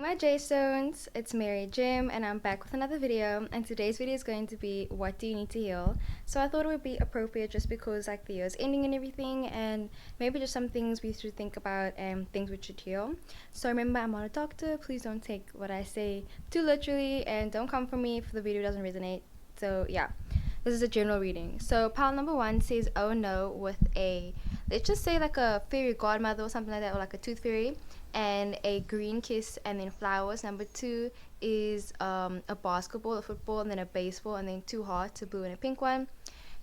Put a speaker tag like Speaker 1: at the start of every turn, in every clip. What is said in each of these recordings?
Speaker 1: my J-Stones, it's Mary Jim and I'm back with another video, and today's video is going to be what do you need to heal. So I thought it would be appropriate just because like the year is ending and everything, and maybe just some things we should think about and things we should heal. So remember, I'm not a doctor, please don't take what I say too literally and don't come for me if the video doesn't resonate. So yeah, this is a general reading. So pile number 1 says oh no with a, let's just say like a fairy godmother or something like that, or like a tooth fairy, and a green kiss and then flowers. Number 2 is a basketball, a football, and then a baseball, and then 2 hearts, a blue and a pink one.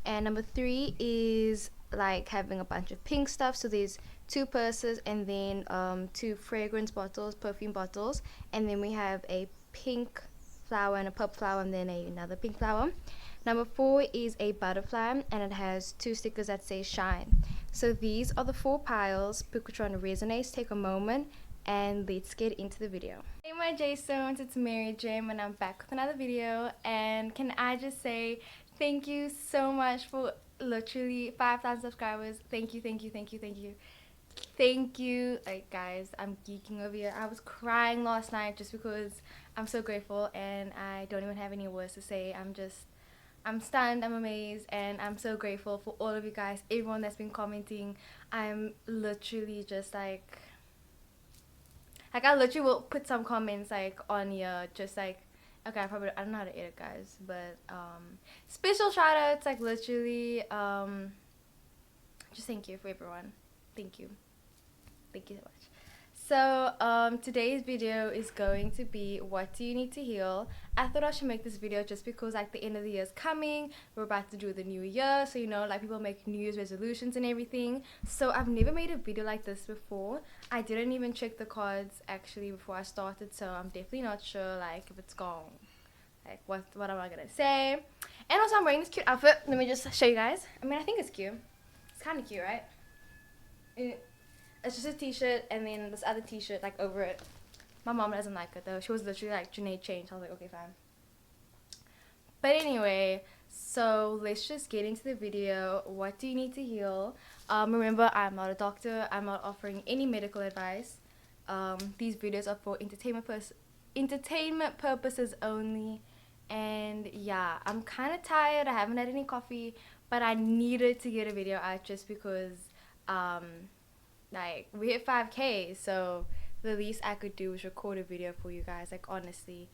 Speaker 1: And number 3 is like having a bunch of pink stuff. So there's 2 purses and then 2 fragrance bottles, perfume bottles, and then we have a pink flower and a purple flower and then another pink flower. Number 4 is a butterfly and it has 2 stickers that say shine. So these are the 4 piles. Pick which one resonates, take a moment, and let's get into the video. Hey my J-Stones, it's Mary Jim and I'm back with another video, and can I just say thank you so much for literally 5,000 subscribers. Thank you, thank you, thank you, thank you. Thank you. Like guys, I'm geeking over here. I was crying last night just because I'm so grateful and I don't even have any words to say. I'm stunned, I'm amazed, and I'm so grateful for all of you guys, everyone that's been commenting. I'm literally just like I literally will put some comments like on here, just like, okay, I don't know how to edit guys, but special shout outs, like literally just thank you for everyone. Thank you so much. So today's video is going to be what do you need to heal. I thought I should make this video just because like the end of the year is coming, we're about to do the new year, so you know, like people make new year's resolutions and everything. So I've never made a video like this before. I didn't even check the cards actually before I started, so I'm definitely not sure like if it's gone, like what am I gonna say. And also I'm wearing this cute outfit. Let me just show you guys. I mean, I think it's cute. It's kind of cute, right? It's just a t-shirt and then this other t-shirt like over it. My mom doesn't like it though. She was literally like, Janae, change. I was like, okay, fine. But anyway, so let's just get into the video. What do you need to heal? Remember, I'm not a doctor. I'm not offering any medical advice. These videos are for entertainment purposes only. And yeah, I'm kind of tired. I haven't had any coffee, but I needed to get a video out just because like we hit 5K, so the least I could do was record a video for you guys, like honestly.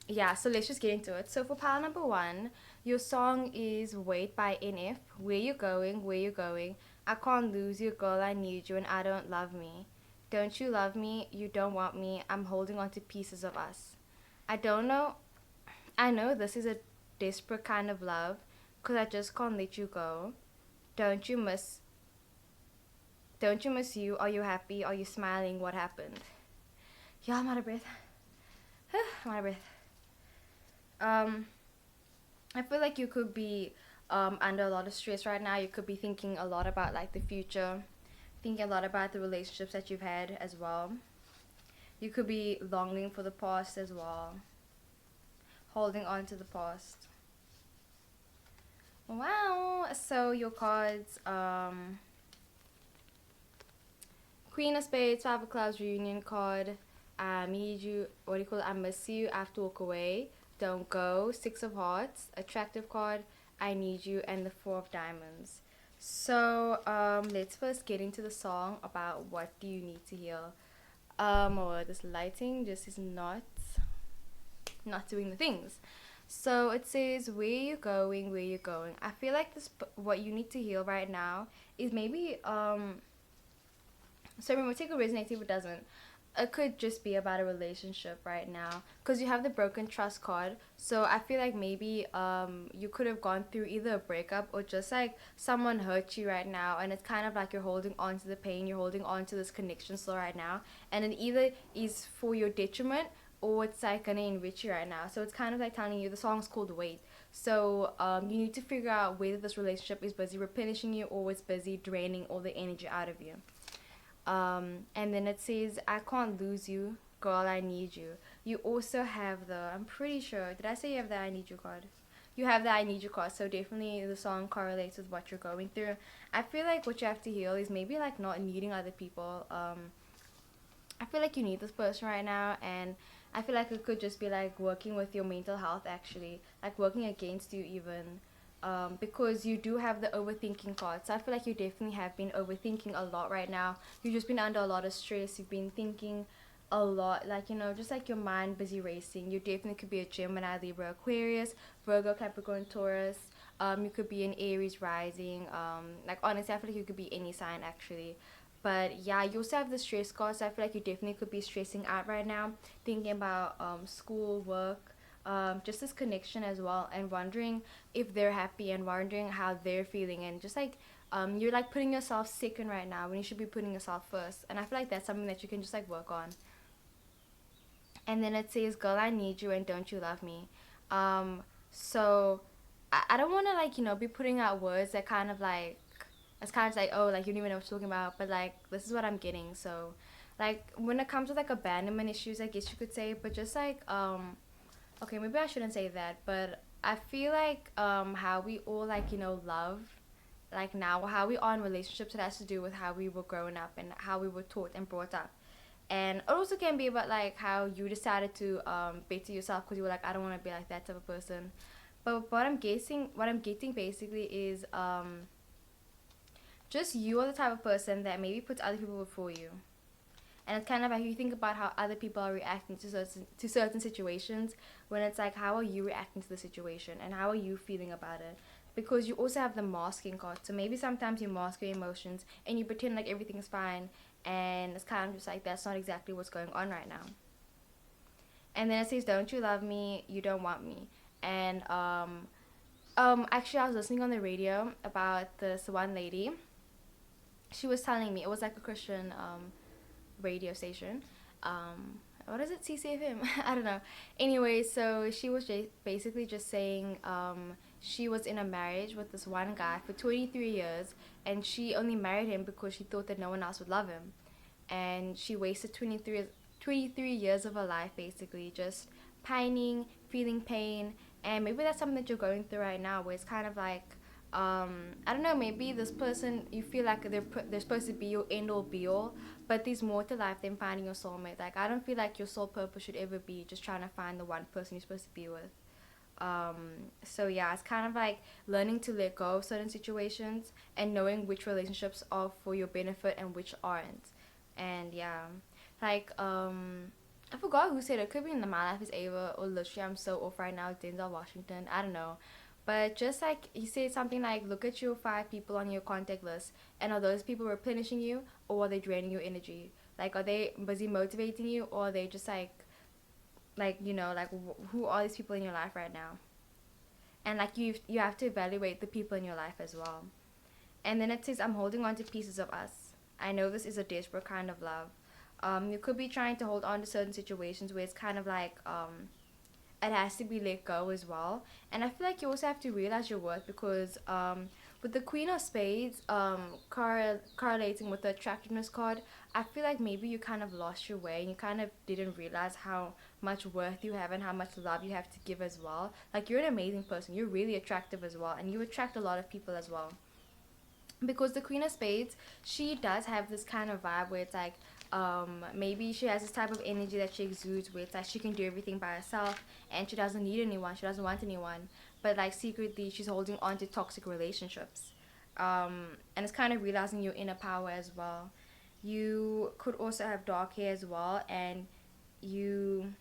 Speaker 1: Yeah, so let's just get into it. So for pile number 1, your song is Wait by NF. Where you going, where you going, I can't lose you, girl, I need you and I don't love me. Don't you love me, you don't want me, I'm holding on to pieces of us. I don't know, I know this is a desperate kind of love, 'cause I just can't let you go. Don't you miss you? Are you happy? Are you smiling? What happened? Yeah, I'm out of breath. I'm out of breath. I feel like you could be under a lot of stress right now. You could be thinking a lot about like the future, thinking a lot about the relationships that you've had as well. You could be longing for the past as well, holding on to the past. Wow. So your cards, Queen of Spades, 5 of Clubs, reunion card, I need you, what do you call it, I miss you, I have to walk away, don't go, 6 of Hearts, attractive card, I need you, and the 4 of Diamonds. So let's first get into the song about what do you need to heal. Or this lighting just is not doing the things. So it says where you going, where you going. I feel like what you need to heal right now is maybe so remember, take a resonate if it doesn't. It could just be about a relationship right now, because you have the broken trust card. So I feel like maybe you could have gone through either a breakup or just like someone hurt you right now, and it's kind of like you're holding on to the pain, you're holding on to this connection still right now, and it either is for your detriment or it's like gonna enrich you right now. So it's kind of like telling you, the song's called Wait. So you need to figure out whether this relationship is busy replenishing you or it's busy draining all the energy out of you. And then it says, I can't lose you, girl, I need you. You also have the, I'm pretty sure, did I say you have the I need you card? You have the I need you card, so definitely the song correlates with what you're going through. I feel like what you have to heal is maybe like not needing other people. I feel like you need this person right now, and I feel like it could just be like working with your mental health, actually, like working against you even, because you do have the overthinking part. So I feel like you definitely have been overthinking a lot right now. You've just been under a lot of stress. You've been thinking a lot, like, just like your mind busy racing. You definitely could be a Gemini, Libra, Aquarius, Virgo, Capricorn, Taurus. You could be an Aries rising. Like, honestly, I feel like you could be any sign, actually. But yeah, you also have the stress card, so I feel like you definitely could be stressing out right now, thinking about school, work, just this connection as well, and wondering if they're happy and wondering how they're feeling, and just like you're like putting yourself second right now when you should be putting yourself first. And I feel like that's something that you can just like work on. And then it says, "Girl, I need you, and don't you love me?" So I don't want to like be putting out words that kind of like it's kind of like, oh, like you don't even know what you're talking about, but like this is what I'm getting. So like when it comes to like abandonment issues, I guess you could say, but just like okay, maybe I shouldn't say that, but I feel like how we all like love, like now how we are in relationships, it has to do with how we were growing up and how we were taught and brought up. And it also can be about like how you decided to better yourself because you were like, I don't want to be like that type of person. But what I'm getting basically is just you are the type of person that maybe puts other people before you. And it's kind of like you think about how other people are reacting to certain situations, when it's like, how are you reacting to the situation and how are you feeling about it? Because you also have the masking card, so maybe sometimes you mask your emotions and you pretend like everything's fine, and it's kind of just like that's not exactly what's going on right now. And then it says, "Don't you love me? You don't want me." And actually, I was listening on the radio about this one lady. She was telling me, it was like a Christian radio station. What is it? CCFM? I don't know. Anyway, so she was basically just saying she was in a marriage with this one guy for 23 years, and she only married him because she thought that no one else would love him. And she wasted 23 years of her life basically just pining, feeling pain. And maybe that's something that you're going through right now, where it's kind of like I don't know, maybe this person, you feel like they're supposed to be your end all be all, but there's more to life than finding your soulmate. Like, I don't feel like your sole purpose should ever be just trying to find the one person you're supposed to be with. So yeah, it's kind of like learning to let go of certain situations and knowing which relationships are for your benefit and which aren't. And yeah, like I forgot who said it. Could be in the My Life is Ava, or literally I'm so off right now, Denzel Washington. I don't know. But just like he said something like, look at your 5 people on your contact list, and are those people replenishing you, or are they draining your energy? Like, are they busy motivating you, or are they just like like who are these people in your life right now? And like you have to evaluate the people in your life as well. And then it says, "I'm holding on to pieces of us. I know this is a desperate kind of love." You could be trying to hold on to certain situations where it's kind of like it has to be let go as well. And I feel like you also have to realize your worth, because with the Queen of Spades correlating with the attractiveness card, I feel like maybe you kind of lost your way and you kind of didn't realize how much worth you have and how much love you have to give as well. Like, you're an amazing person, you're really attractive as well, and you attract a lot of people as well. Because the Queen of Spades, she does have this kind of vibe where it's like maybe she has this type of energy that she exudes, where it's like she can do everything by herself and she doesn't need anyone, she doesn't want anyone, but like secretly she's holding on to toxic relationships. And it's kind of realizing your inner power as well. You could also have dark hair as well, and you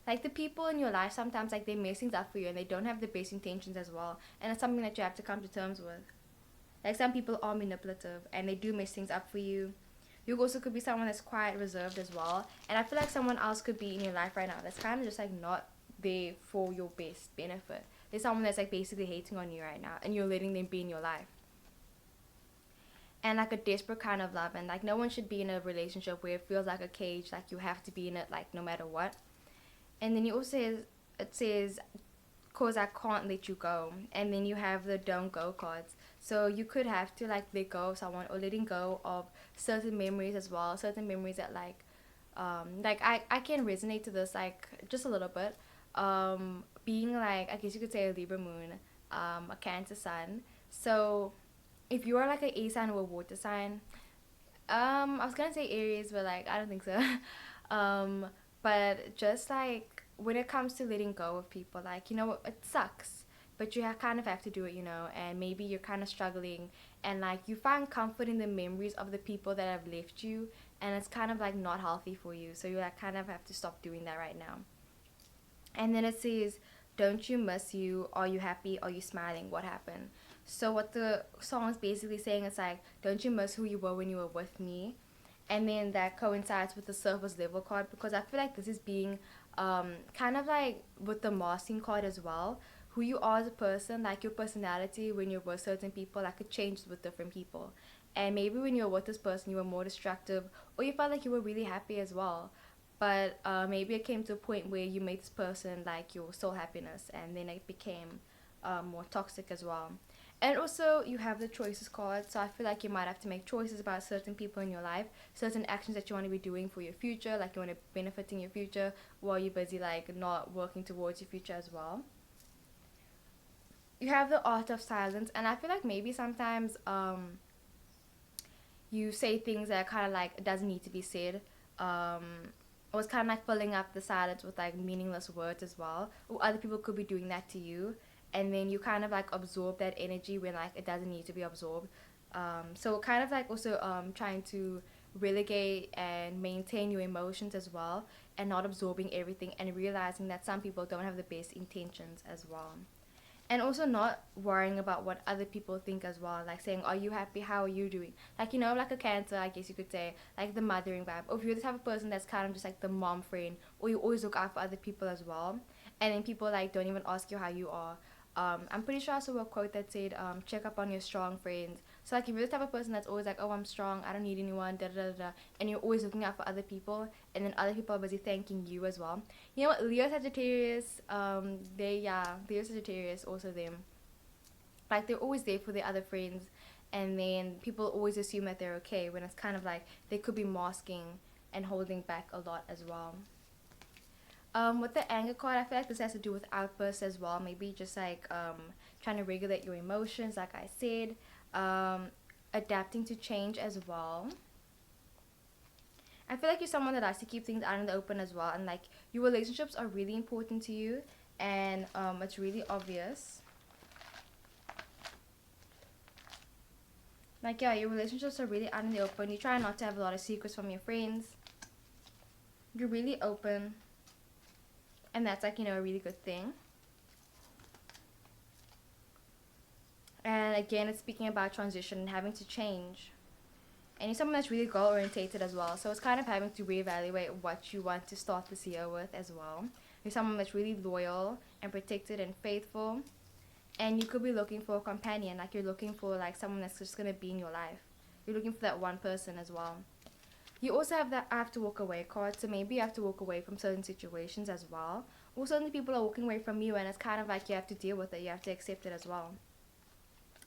Speaker 1: like the people in your life sometimes, like, they mess things up for you and they don't have the best intentions as well, and it's something that you have to come to terms with. Like, some people are manipulative and they do mess things up for you. You also could be someone that's quiet, reserved as well. And I feel like someone else could be in your life right now that's kind of just like not there for your best benefit. There's someone that's like basically hating on you right now and you're letting them be in your life. And like a desperate kind of love, and like no one should be in a relationship where it feels like a cage, like you have to be in it like no matter what. And then you also it says, "Cause I can't let you go." And then you have the "don't go" cards. So you could have to like let go of someone, or letting go of certain memories as well. Certain memories that like I can resonate to this like just a little bit. Being like, I guess you could say, a Libra moon, a Cancer sun. So if you are like an A sign or a water sign, I was gonna say Aries, but like I don't think so. um, but just like when it comes to letting go of people, like you know, it sucks, but you kind of have to do it, you know. And maybe you're kind of struggling, and like you find comfort in the memories of the people that have left you, and it's kind of like not healthy for you. So you like kind of have to stop doing that right now. And then it says, don't you miss you? Are you happy? Are you smiling? What happened? So what the song is basically saying is like, don't you miss who you were when you were with me? And then that coincides with the surface level card, because I feel like this is being kind of like with the masking card as well. Who you are as a person, like your personality when you're with certain people, like it changes with different people. And maybe when you're with this person, you were more destructive, or you felt like you were really happy as well. But maybe it came to a point where you made this person like your sole happiness, and then it became more toxic as well. And also, you have the choices card, so I feel like you might have to make choices about certain people in your life, certain actions that you want to be doing for your future, like you want to benefit in your future, while you're busy like not working towards your future as well. You have the art of silence, and I feel like maybe sometimes you say things that kind of like it doesn't need to be said. Or it's kind of like filling up the silence with like meaningless words as well. Or other people could be doing that to you, and then you kind of like absorb that energy when like it doesn't need to be absorbed. So kind of like also trying to relegate and maintain your emotions as well, and not absorbing everything, and realizing that some people don't have the best intentions as well. And also not worrying about what other people think as well, like saying, are you happy, how are you doing, like you know, like a Cancer, I guess you could say, like the mothering vibe. Or if you're the type of person that's kind of just like the mom friend, or you always look out for other people as well, and then people like don't even ask you how you are. I'm pretty sure I saw a quote that said, check up on your strong friends. So like if you're the type of person that's always like, oh, I'm strong, I don't need anyone, da da da da, and you're always looking out for other people, and then other people are busy thanking you as well. You know what, Leo Sagittarius, Leo Sagittarius, also them. Like they're always there for their other friends, and then people always assume that they're okay when it's kind of like they could be masking and holding back a lot as well. With the anger card, I feel like this has to do with outbursts as well. Maybe just like trying to regulate your emotions, like I said, adapting to change as well. I feel like you're someone that likes to keep things out in the open as well, and like your relationships are really important to you, and it's really obvious. Like yeah, your relationships are really out in the open. You try not to have a lot of secrets from your friends. You're really open, and that's like, you know, a really good thing. And again, it's speaking about transition and having to change. And you're someone that's really goal orientated as well. So it's kind of having to reevaluate what you want to start this year with as well. You're someone that's really loyal and protected and faithful. And you could be looking for a companion, like you're looking for like someone that's just gonna be in your life. You're looking for that one person as well. You also have that I have to walk away card, so maybe you have to walk away from certain situations as well. Or suddenly people are walking away from you, and it's kind of like you have to deal with it, you have to accept it as well.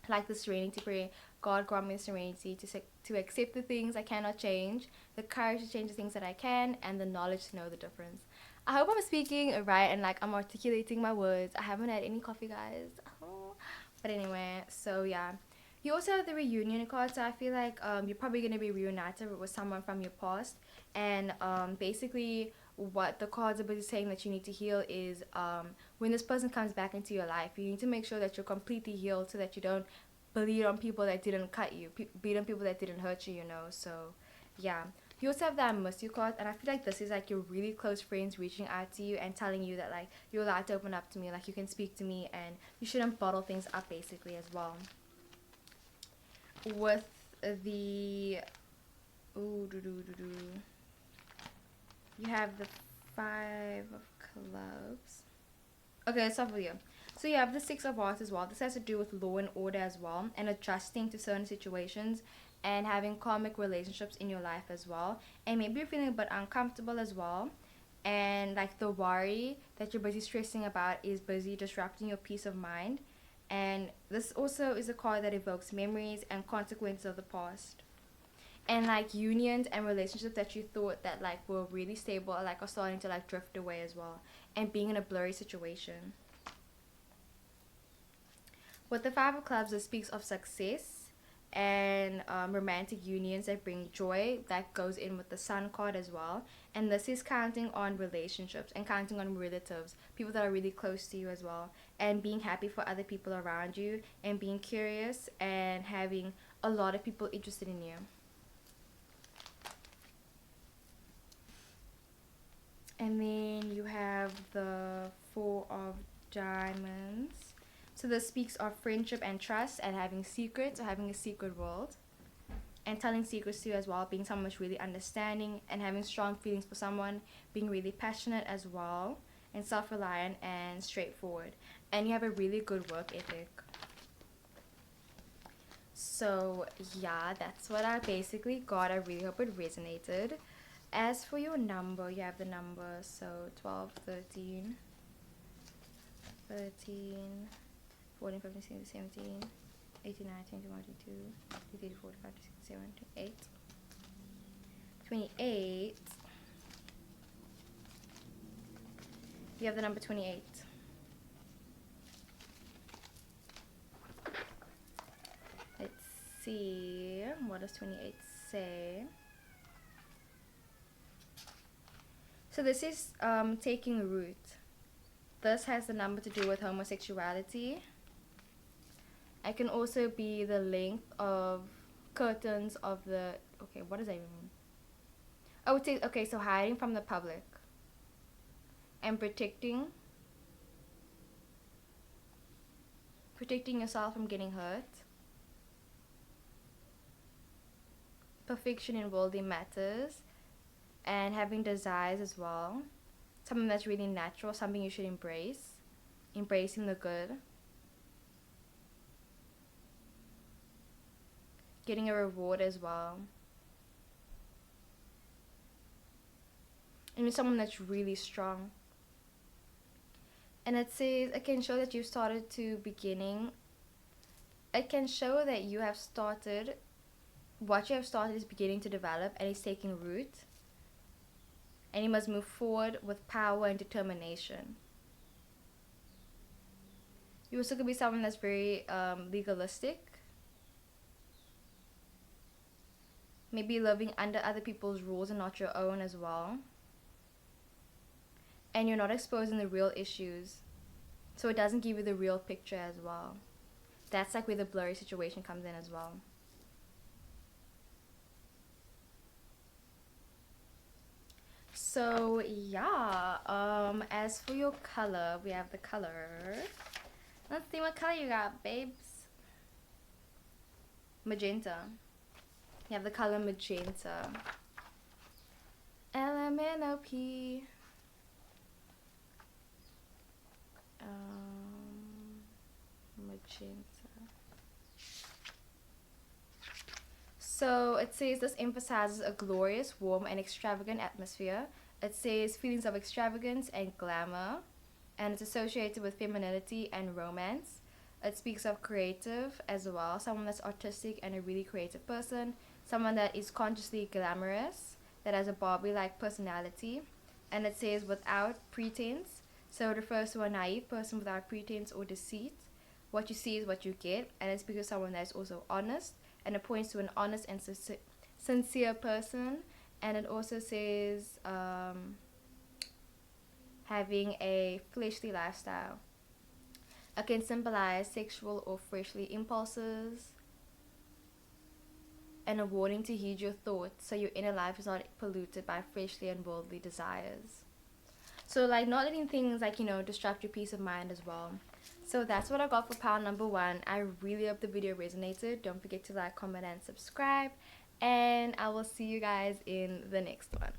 Speaker 1: Like the serenity prayer, God grant me the serenity to accept the things I cannot change, the courage to change the things that I can, and the knowledge to know the difference. I hope I'm speaking right and like I'm articulating my words. I haven't had any coffee, guys. Oh. But anyway, so yeah. You also have the reunion card, so I feel like you're probably going to be reunited with someone from your past. And basically, what the cards are basically saying that you need to heal is when this person comes back into your life, you need to make sure that you're completely healed so that you don't bleed on people that didn't cut you, bleed on people that didn't hurt you, you know. So, yeah. You also have that miss you card, and I feel like this is like your really close friends reaching out to you and telling you that like you're allowed to open up to me, like you can speak to me, and you shouldn't bottle things up basically as well. With the ooh, you have the 5 of clubs. Okay, let's start with you. So you have the 6 of hearts as well. This has to do with law and order as well, and adjusting to certain situations, and having karmic relationships in your life as well. And maybe you're feeling a bit uncomfortable as well. And like the worry that you're busy stressing about is busy disrupting your peace of mind. And this also is a card that evokes memories and consequences of the past. And like unions and relationships that you thought that like were really stable like are starting to like drift away as well, and being in a blurry situation. With the 5 of clubs, it speaks of success and romantic unions that bring joy. That goes in with the Sun card as well. And this is counting on relationships and counting on relatives, people that are really close to you as well, and being happy for other people around you, and being curious and having a lot of people interested in you. And then you have the Four of Diamonds. So this speaks of friendship and trust and having secrets, or having a secret world. And telling secrets to you as well, being someone who's really understanding and having strong feelings for someone, being really passionate as well, and self-reliant and straightforward. And you have a really good work ethic. So yeah, that's what I basically got. I really hope it resonated. As for your number, you have the number, so 12, 13, 13, 14, 15, 16, 17, 18, 19, 20, 22, 23, 24, 25, 26, 27, 28, 28. You have the number 28. Let's see, what does 28 say? So this is taking root. This has the number to do with homosexuality. It can also be the length of curtains of the... Okay, what does that even mean? Oh, it says, okay, so hiding from the public. And protecting yourself from getting hurt. Perfection in worldly matters. And having desires as well. Something that's really natural, something you should embrace. Embracing the good. Getting a reward as well. And you're someone that's really strong. And it says, it can show that you started to beginning. It can show that you have started, what you have started is beginning to develop and is taking root. And you must move forward with power and determination. You also could be someone that's very legalistic. Maybe living under other people's rules and not your own as well. And you're not exposing the real issues, so it doesn't give you the real picture as well. That's like where the blurry situation comes in as well. So yeah, as for your color, we have the color. Let's see what color you got, babes. Magenta. You have the color magenta. LMNOP. Magenta. So it says this emphasizes a glorious, warm, and extravagant atmosphere. It says feelings of extravagance and glamour, and it's associated with femininity and romance. It speaks of creative as well, someone that's artistic and a really creative person, someone that is consciously glamorous, that has a Barbie-like personality. And it says without pretense, so it refers to a naive person without pretense or deceit. What you see is what you get, and it speaks of someone that's also honest, and it points to an honest and sincere person. And it also says having a fleshly lifestyle. It can symbolize sexual or fleshly impulses, and a warning to heed your thoughts so your inner life is not polluted by fleshly and worldly desires. So like not letting things like, you know, disrupt your peace of mind as well. So that's what I got for pile number 1. I really hope the video resonated. Don't forget to like, comment, and subscribe. And I will see you guys in the next one.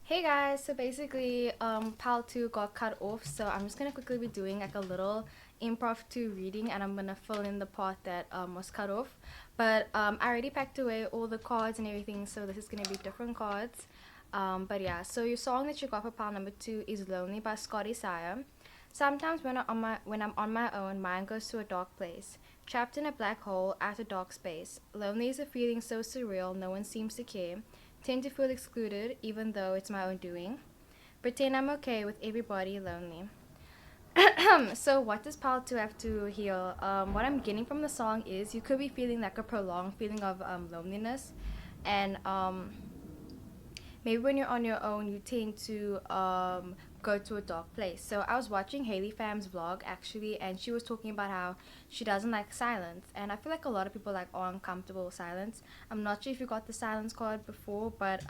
Speaker 1: Hey guys, so basically pile 2 got cut off. So I'm just going to quickly be doing like a little improv 2 reading. And I'm going to fill in the part that was cut off. But I already packed away all the cards and everything. So this is going to be different cards. But yeah, so your song that you got for pile number 2 is Lonely by Scotty Sire. Sometimes when I'm on my own, mind goes to a dark place. Trapped in a black hole, out of dark space. Lonely is a feeling so surreal, no one seems to care. Tend to feel excluded, even though it's my own doing. Pretend I'm okay with everybody lonely. So what does part 2 have to heal? What I'm getting from the song is you could be feeling like a prolonged feeling of loneliness, and maybe when you're on your own, you tend to go to a dark place. So I was watching Haley Fam's vlog actually, and she was talking about how she doesn't like silence, and I feel like a lot of people like are uncomfortable with silence. I'm not sure if you got the silence card before, but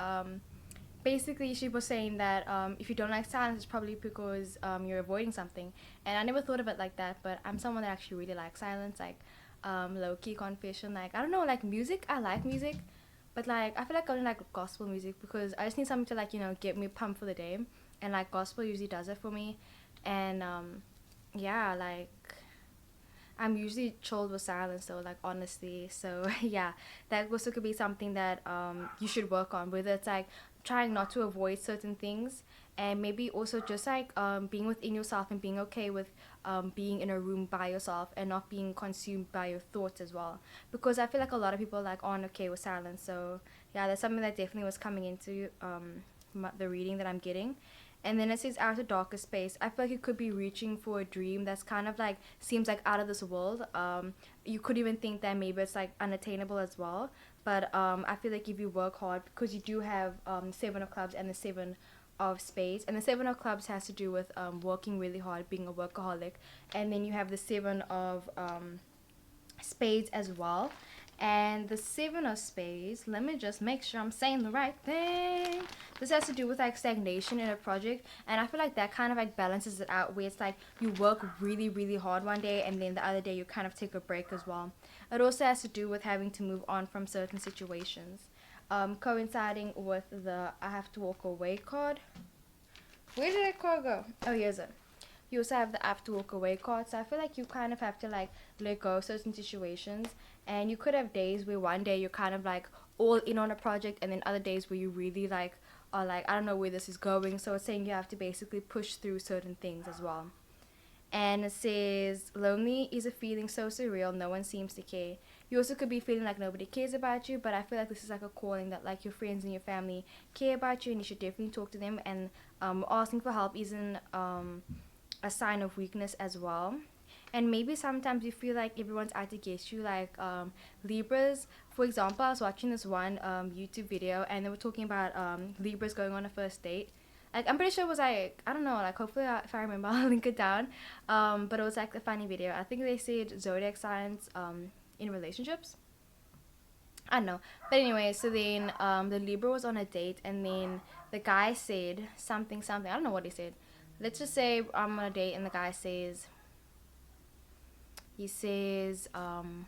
Speaker 1: basically she was saying that if you don't like silence, it's probably because you're avoiding something. And I never thought of it like that, but I'm someone that actually really likes silence, like low-key confession. Like, I don't know, like music, I like music, but like I feel like I only like gospel music because I just need something to, like, get me pumped for the day, and like gospel usually does it for me. And yeah, like I'm usually chilled with silence though, like honestly. So yeah, that also could be something that you should work on, whether it's like trying not to avoid certain things, and maybe also just like being within yourself and being okay with being in a room by yourself and not being consumed by your thoughts as well. Because I feel like a lot of people like aren't okay with silence. So yeah, that's something that definitely was coming into the reading that I'm getting. And then it says outer darker space. I feel like you could be reaching for a dream that's kind of like seems like out of this world. You could even think that maybe it's like unattainable as well. But I feel like if you work hard, because you do have seven of clubs and the seven of spades, and the seven of clubs has to do with working really hard, being a workaholic, and then you have the seven of spades as well. And the seven of spades, let me just make sure I'm saying the right thing. This has to do with like stagnation in a project, and I feel like that kind of like balances it out, where it's like you work really really hard one day and then the other day you kind of take a break as well. It also has to do with having to move on from certain situations, coinciding with the I have to walk away card. Where did that card go? Oh, here's it. You also have the I have to walk away card. So I feel like you kind of have to like let go of certain situations. And you could have days where one day you're kind of like all in on a project, and then other days where you really like are like, I don't know where this is going. So it's saying you have to basically push through certain things as well. And it says lonely is a feeling so surreal no one seems to care. You also could be feeling like nobody cares about you, but I feel like this is like a calling that like your friends and your family care about you, and you should definitely talk to them. And asking for help isn't a sign of weakness as well. And maybe sometimes you feel like everyone's out to get you, like Libras. For example, I was watching this one YouTube video, and they were talking about Libras going on a first date. Like, I'm pretty sure it was like, I don't know, like hopefully if I remember I'll link it down. But it was like a funny video. I think they said zodiac signs in relationships. I don't know. But anyway, so then the Libra was on a date, and then the guy said something, something. I don't know what he said. Let's just say I'm on a date, and the guy says, he says, I'm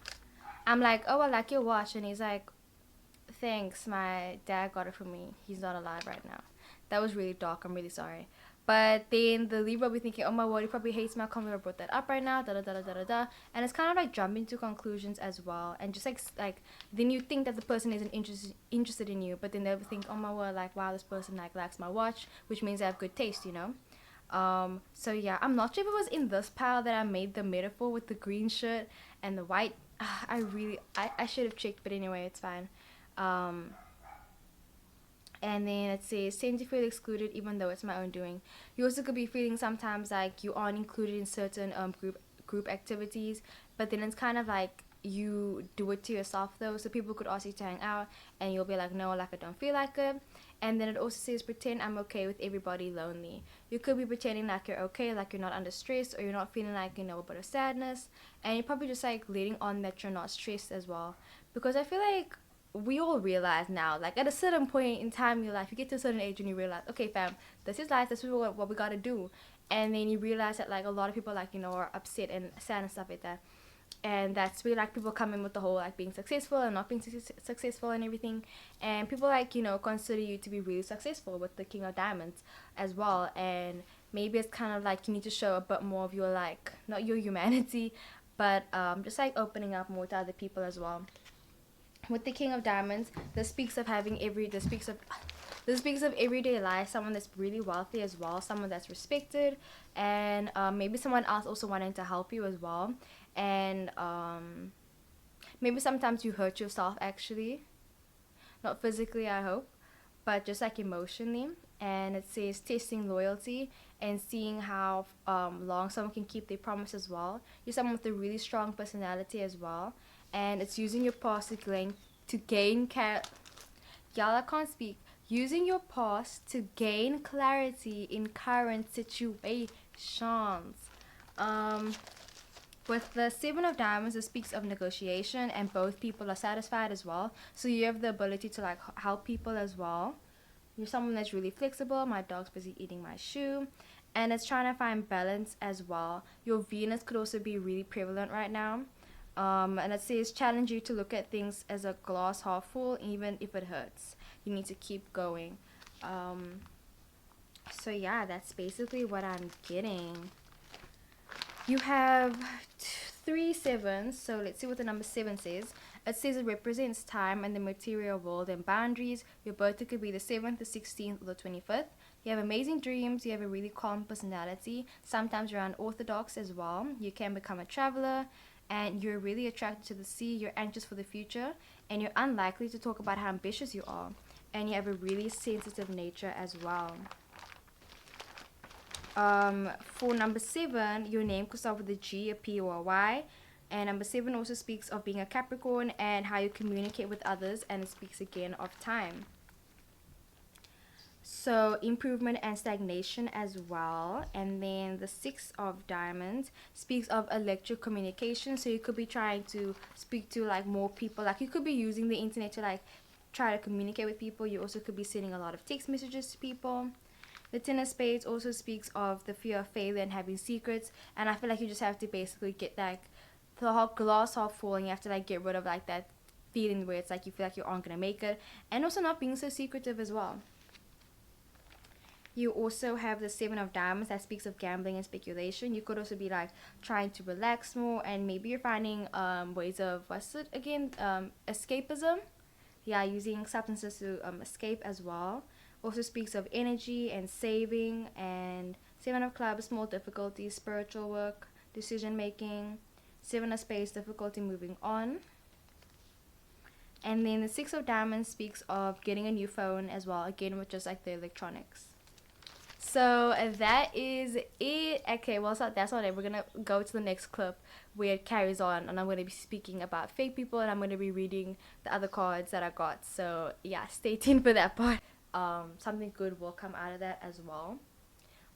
Speaker 1: like, oh, I like your watch. And he's like, thanks, my dad got it for me. He's not alive right now. That was really dark. I'm really sorry. But then the Libra will be thinking, oh my word, he probably hates me. I can't believe I brought that up right now. Da da da da da da da. And it's kind of like jumping to conclusions as well. And just like then you think that the person isn't interested in you, but then they'll think, oh my word, like wow, this person like likes my watch, which means they have good taste, you know. So yeah, I'm not sure if it was in this pile that I made the metaphor with the green shirt and the white. I should have checked, but anyway, it's fine. Um, and then it says tend to feel excluded even though it's my own doing. You also could be feeling sometimes like you aren't included in certain group activities, but then it's kind of like you do it to yourself though. So people could ask you to hang out, and you'll be like, no, like I don't feel like it. And then it also says pretend I'm okay with everybody lonely. You could be pretending like you're okay, like you're not under stress, or you're not feeling like a bit of sadness, and you're probably just like letting on that you're not stressed as well. Because I feel like we all realize now, like at a certain point in time in your life, you get to a certain age and you realize, okay, fam, this is life, this is what we gotta do. And then you realize that like a lot of people like are upset and sad and stuff like that. And that's where like people come in with the whole like being successful and not being successful and everything. And people like consider you to be really successful with the King of Diamonds as well. And maybe it's kind of like you need to show a bit more of your like, not your humanity, but just like opening up more to other people as well. With the King of Diamonds, this speaks of everyday life, someone that's really wealthy as well, someone that's respected, and maybe someone else also wanting to help you as well. And maybe sometimes you hurt yourself actually, not physically, I hope, but just like emotionally. And it says testing loyalty, and seeing how long someone can keep their promise as well. You're someone with a really strong personality as well, and it's using your past y'all, I can't speak. Using your past to gain clarity in current situations. Um, with the Seven of Diamonds, it speaks of negotiation, and both people are satisfied as well. So you have the ability to like help people as well. You're someone that's really flexible. My dog's busy eating my shoe. And it's trying to find balance as well. Your Venus could also be really prevalent right now. And it says challenge you to look at things as a glass half full, even if it hurts. You need to keep going. So yeah, that's basically what I'm getting. You have 3 sevens, so let's see what the number 7 says. It says it represents time and the material world and boundaries. Your birthday could be the 7th, the 16th, or the 25th. You have amazing dreams. You have a really calm personality. Sometimes you're unorthodox as well. You can become a traveler, and you're really attracted to the sea. You're anxious for the future, and you're unlikely to talk about how ambitious you are. And you have a really sensitive nature as well. For number 7, your name could start with a G, a P, or a Y. And number 7 also speaks of being a Capricorn and how you communicate with others, and it speaks again of time. So improvement and stagnation as well. And then the 6 of Diamonds speaks of electric communication. So you could be trying to speak to like more people. Like you could be using the internet to like try to communicate with people. You also could be sending a lot of text messages to people. The Ten of Spades also speaks of the fear of failure and having secrets, and I feel like you just have to basically get like the whole glass half full, and you have to like get rid of like that feeling where it's like you feel like you aren't gonna make it, and also not being so secretive as well. You also have the 7 of Diamonds that speaks of gambling and speculation. You could also be like trying to relax more, and maybe you're finding ways of escapism. Yeah, using substances to escape as well. Also speaks of energy and saving. And 7 of Clubs, small difficulties, spiritual work, decision making. 7 of Spades, difficulty moving on. And then the 6 of Diamonds speaks of getting a new phone as well, again with just like the electronics. So that is it. Okay, well, so that's not it. We're gonna go to the next clip where it carries on, and I'm gonna be speaking about fake people, and I'm gonna be reading the other cards that I got. So yeah, stay tuned for that part. Something good will come out of that as well.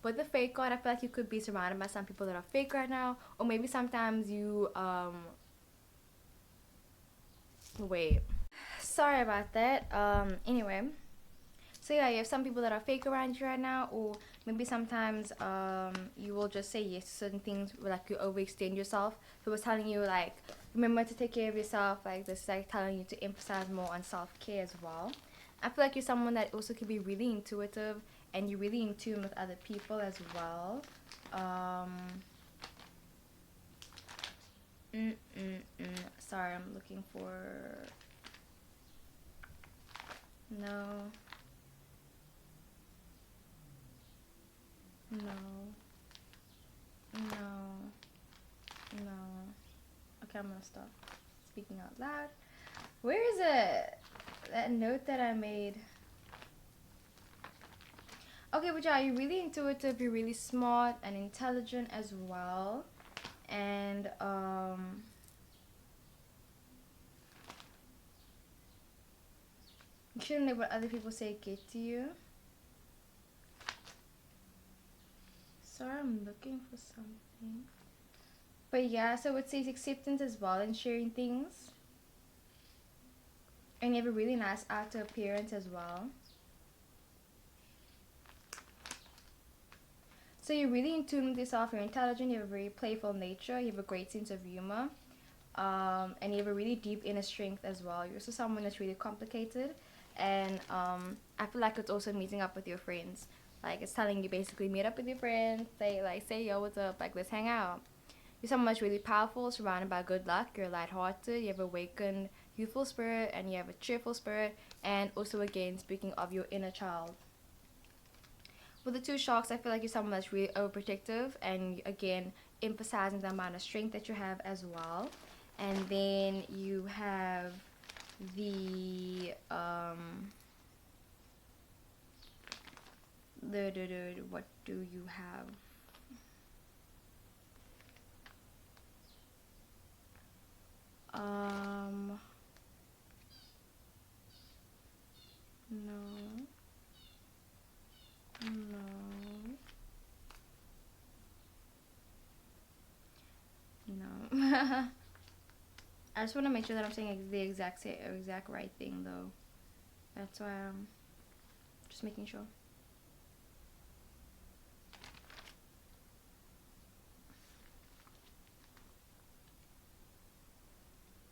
Speaker 1: But the fake card, I feel like you could be surrounded by some people that are fake right now, or maybe sometimes you wait. Sorry about that. Anyway. So yeah, you have some people that are fake around you right now, or maybe sometimes you will just say yes to certain things, like you overextend yourself. So it's telling you like, remember to take care of yourself. Like this is like telling you to emphasize more on self-care as well. I feel like you're someone that also can be really intuitive, and you're really in tune with other people as well. Sorry, I'm looking for no. Okay, I'm gonna stop speaking out loud. Where is it? That note that I made. Okay, but yeah, you're really intuitive, you're really smart and intelligent as well. And you shouldn't let what other people say get to you. Sorry, I'm looking for something. But yeah, so it says acceptance as well and sharing things. And you have a really nice outer appearance as well. So you're really in tune with yourself, you're intelligent, you have a very playful nature, you have a great sense of humor. And you have a really deep inner strength as well. You're also someone that's really complicated. And I feel like it's also meeting up with your friends. Like it's telling you basically meet up with your friends, say yo, what's up, like let's hang out. You're someone that's really powerful, surrounded by good luck, you're lighthearted, you have awakened youthful spirit, and you have a cheerful spirit, and also again speaking of your inner child. With the 2 sharks, I feel like you're someone that's really overprotective, and again emphasizing the amount of strength that you have as well. And then you have the What do you have? No. No. No. I just want to make sure that I'm saying the exact right thing though. That's why I'm just making sure.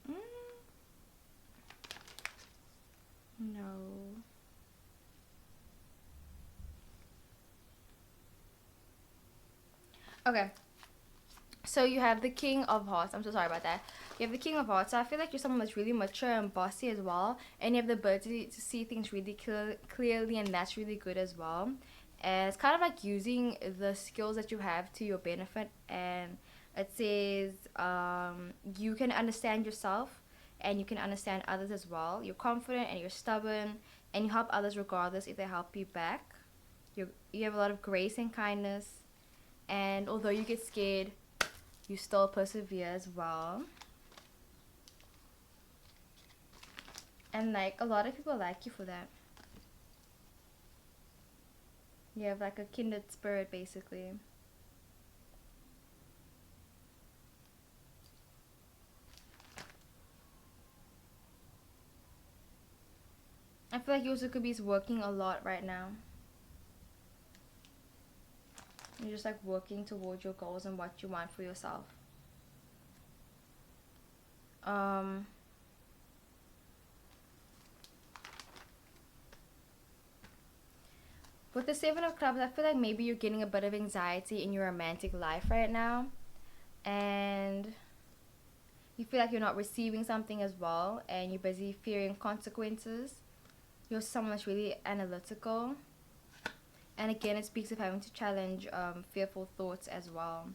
Speaker 1: Mm. No. Okay. So you have the King of Hearts. I'm so sorry about that. You have the King of Hearts. So I feel like you're someone that's really mature and bossy as well, and you have the ability to see things really clearly, and that's really good as well. And it's kind of like using the skills that you have to your benefit. And it says you can understand yourself, and you can understand others as well. You're confident and you're stubborn, and you help others regardless if they help you back. You have a lot of grace and kindness, and although you get scared, you still persevere as well. And like a lot of people like you for that. You have like a kindred spirit basically. I feel like you also could be working a lot right now. You're just like working towards your goals and what you want for yourself. Um with the Seven of Clubs, I feel like maybe you're getting a bit of anxiety in your romantic life right now, and you feel like you're not receiving something as well, and you're busy fearing consequences. You're someone that's really analytical, and again it speaks of having to challenge fearful thoughts as well.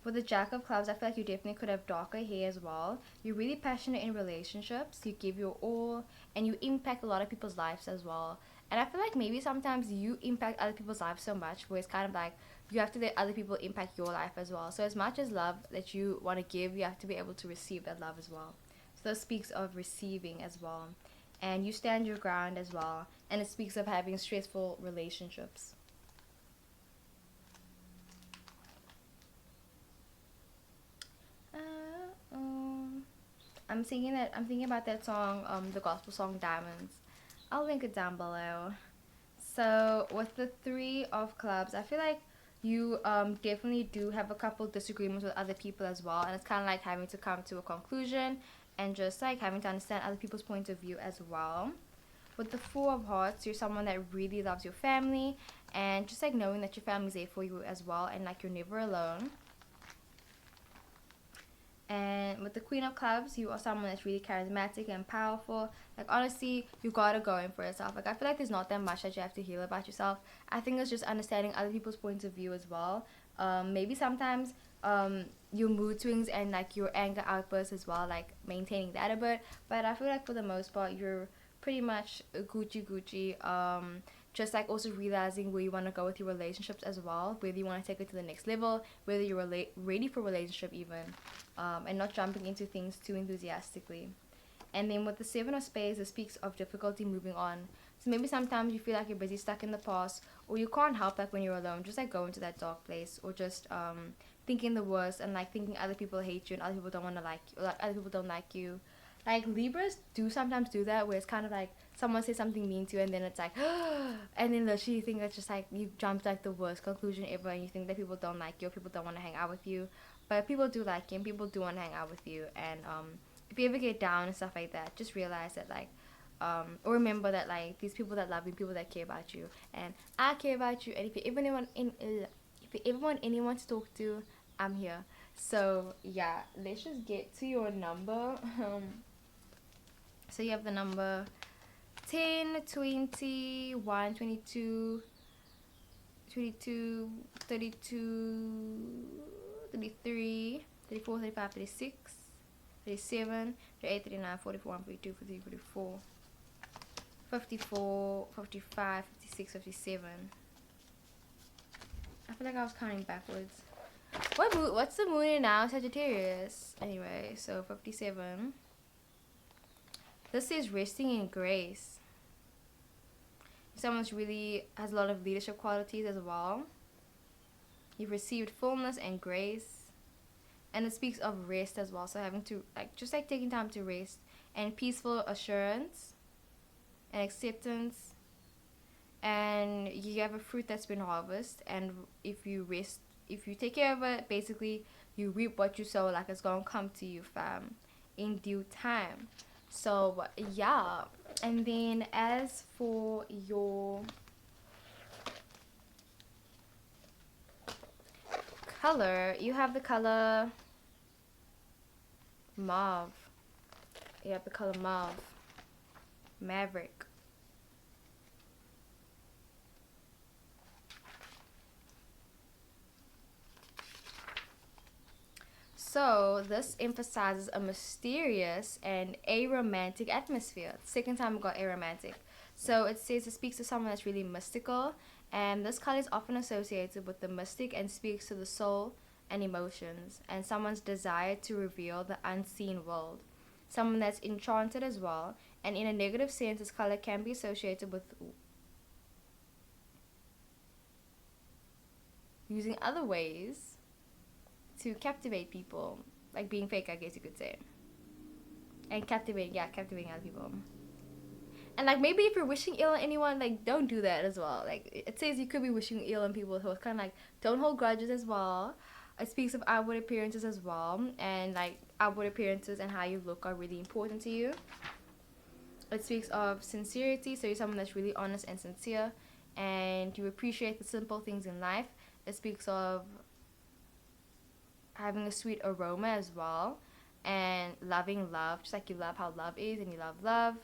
Speaker 1: For the Jack of Clubs, I feel like you definitely could have darker hair as well. You're really passionate in relationships. You give your all, and you impact a lot of people's lives as well. And I feel like maybe sometimes you impact other people's lives so much where it's kind of like you have to let other people impact your life as well. So as much as love that you want to give, you have to be able to receive that love as well. So that speaks of receiving as well. And you stand your ground as well. And it speaks of having stressful relationships. I'm thinking about that song, the gospel song Diamonds. I'll link it down below. So with the Three of Clubs, I feel like you definitely do have a couple disagreements with other people as well, and it's kind of like having to come to a conclusion and just like having to understand other people's point of view as well. With the Four of Hearts, you're someone that really loves your family, and just like knowing that your family's there for you as well, and like you're never alone. And with the Queen of Clubs, you are someone that's really charismatic and powerful. Like honestly, you gotta go in for yourself. Like I feel like there's not that much that you have to heal about yourself. I think it's just understanding other people's points of view as well. Maybe sometimes your mood swings and like your anger outbursts as well, like maintaining that a bit. But I feel like for the most part, you're pretty much Gucci. Just like also realizing where you want to go with your relationships as well, whether you want to take it to the next level, whether you're ready for a relationship even, and not jumping into things too enthusiastically. And then with the Seven of Spades, it speaks of difficulty moving on. So maybe sometimes you feel like you're busy stuck in the past, or you can't help like when you're alone, just like go into that dark place, or just thinking the worst and like thinking other people hate you and other people don't want to like you, or like other people don't like you. Like Libras do sometimes do that, where it's kind of like someone says something mean to you, and then it's like, and then literally you think that's just like you jumped like the worst conclusion ever, and you think that people don't like you, or people don't want to hang out with you, but people do like you, and people do want to hang out with you, and if you ever get down and stuff like that, just realize that like or remember that like these people that love you, people that care about you, and I care about you, and if you ever want anyone to talk to, I'm here. So yeah, let's just get to your number. So you have the number 10, 20, 1, 22, 22, 32, 33, 34, 35, 36, 37, 38, 39, 44, 42, 43, 44, 54, 55, 56, 57. I feel like I was counting backwards. What's the moon in now? Sagittarius. Anyway, so 57. This is resting in grace. Someone's really has a lot of leadership qualities as well. You've received fullness and grace. And it speaks of rest as well. So having to just taking time to rest, and peaceful assurance and acceptance. And you have a fruit that's been harvested, and if you rest, if you take care of it, basically you reap what you sow. Like, it's gonna come to you, fam, in due time. So yeah. And then as for your color, you have the color mauve. You have the color mauve, maverick. So this emphasizes a mysterious and aromantic atmosphere. Second time we got aromantic. So it says it speaks to someone that's really mystical, and this color is often associated with the mystic and speaks to the soul and emotions, and someone's desire to reveal the unseen world. Someone that's enchanted as well, and in a negative sense, this color can be associated with using other ways to captivate people, like being fake, I guess you could say, and captivating other people. And like, maybe if you're wishing ill on anyone, like, don't do that as well. Like, it says you could be wishing ill on people, so it's kind of like, don't hold grudges as well. It speaks of outward appearances as well, and like outward appearances and how you look are really important to you. It speaks of sincerity, so you're someone that's really honest and sincere, and you appreciate the simple things in life. It speaks of having a sweet aroma as well, and loving love, just like you love how love is, and you love love.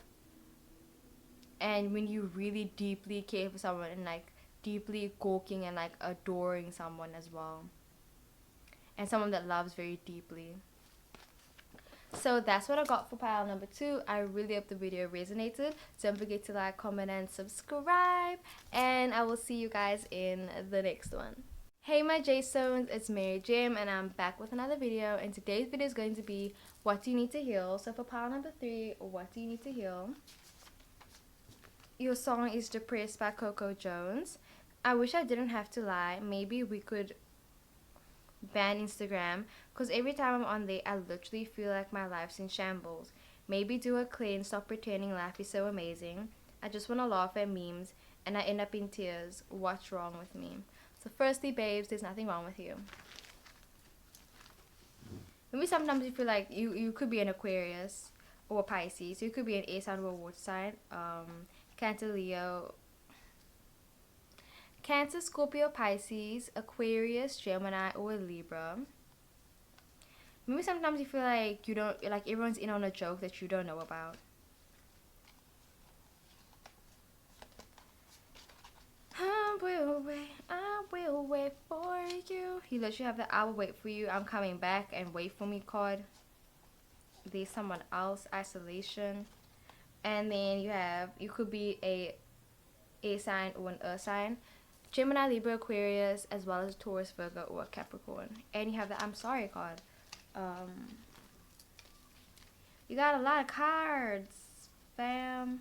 Speaker 1: And when you really deeply care for someone, and like deeply gawking and like adoring someone as well, and someone that loves very deeply. So that's what I got for pile number 2. I really hope the video resonated. Don't forget to like, comment, and subscribe, and I will see you guys in the next one. Hey my J-Stones, it's Mary Jim, and I'm back with another video, and today's video is going to be what do you need to heal. So for pile number 3, what do you need to heal? Your song is Depressed by Coco Jones. I wish I didn't have to lie. Maybe we could ban Instagram, because every time I'm on there I literally feel like my life's in shambles. Maybe do a clean, stop pretending life is so amazing. I just want to laugh at memes and I end up in tears. What's wrong with me? So firstly, babes, there's nothing wrong with you. Maybe sometimes you feel like you could be an Aquarius or a Pisces. You could be an air sign or a water sign. Cancer, Leo, Cancer, Scorpio, Pisces, Aquarius, Gemini, or Libra. Maybe sometimes you feel like you don't, like everyone's in on a joke that you don't know about. I will wait for you. You literally have the I will wait for you, I'm coming back, and wait for me card. There's someone else, isolation. And then you could be a sign or an earth sign. Gemini, Libra, Aquarius, as well as Taurus, Virgo, or Capricorn. And you have the I'm sorry card. You got a lot of cards, fam.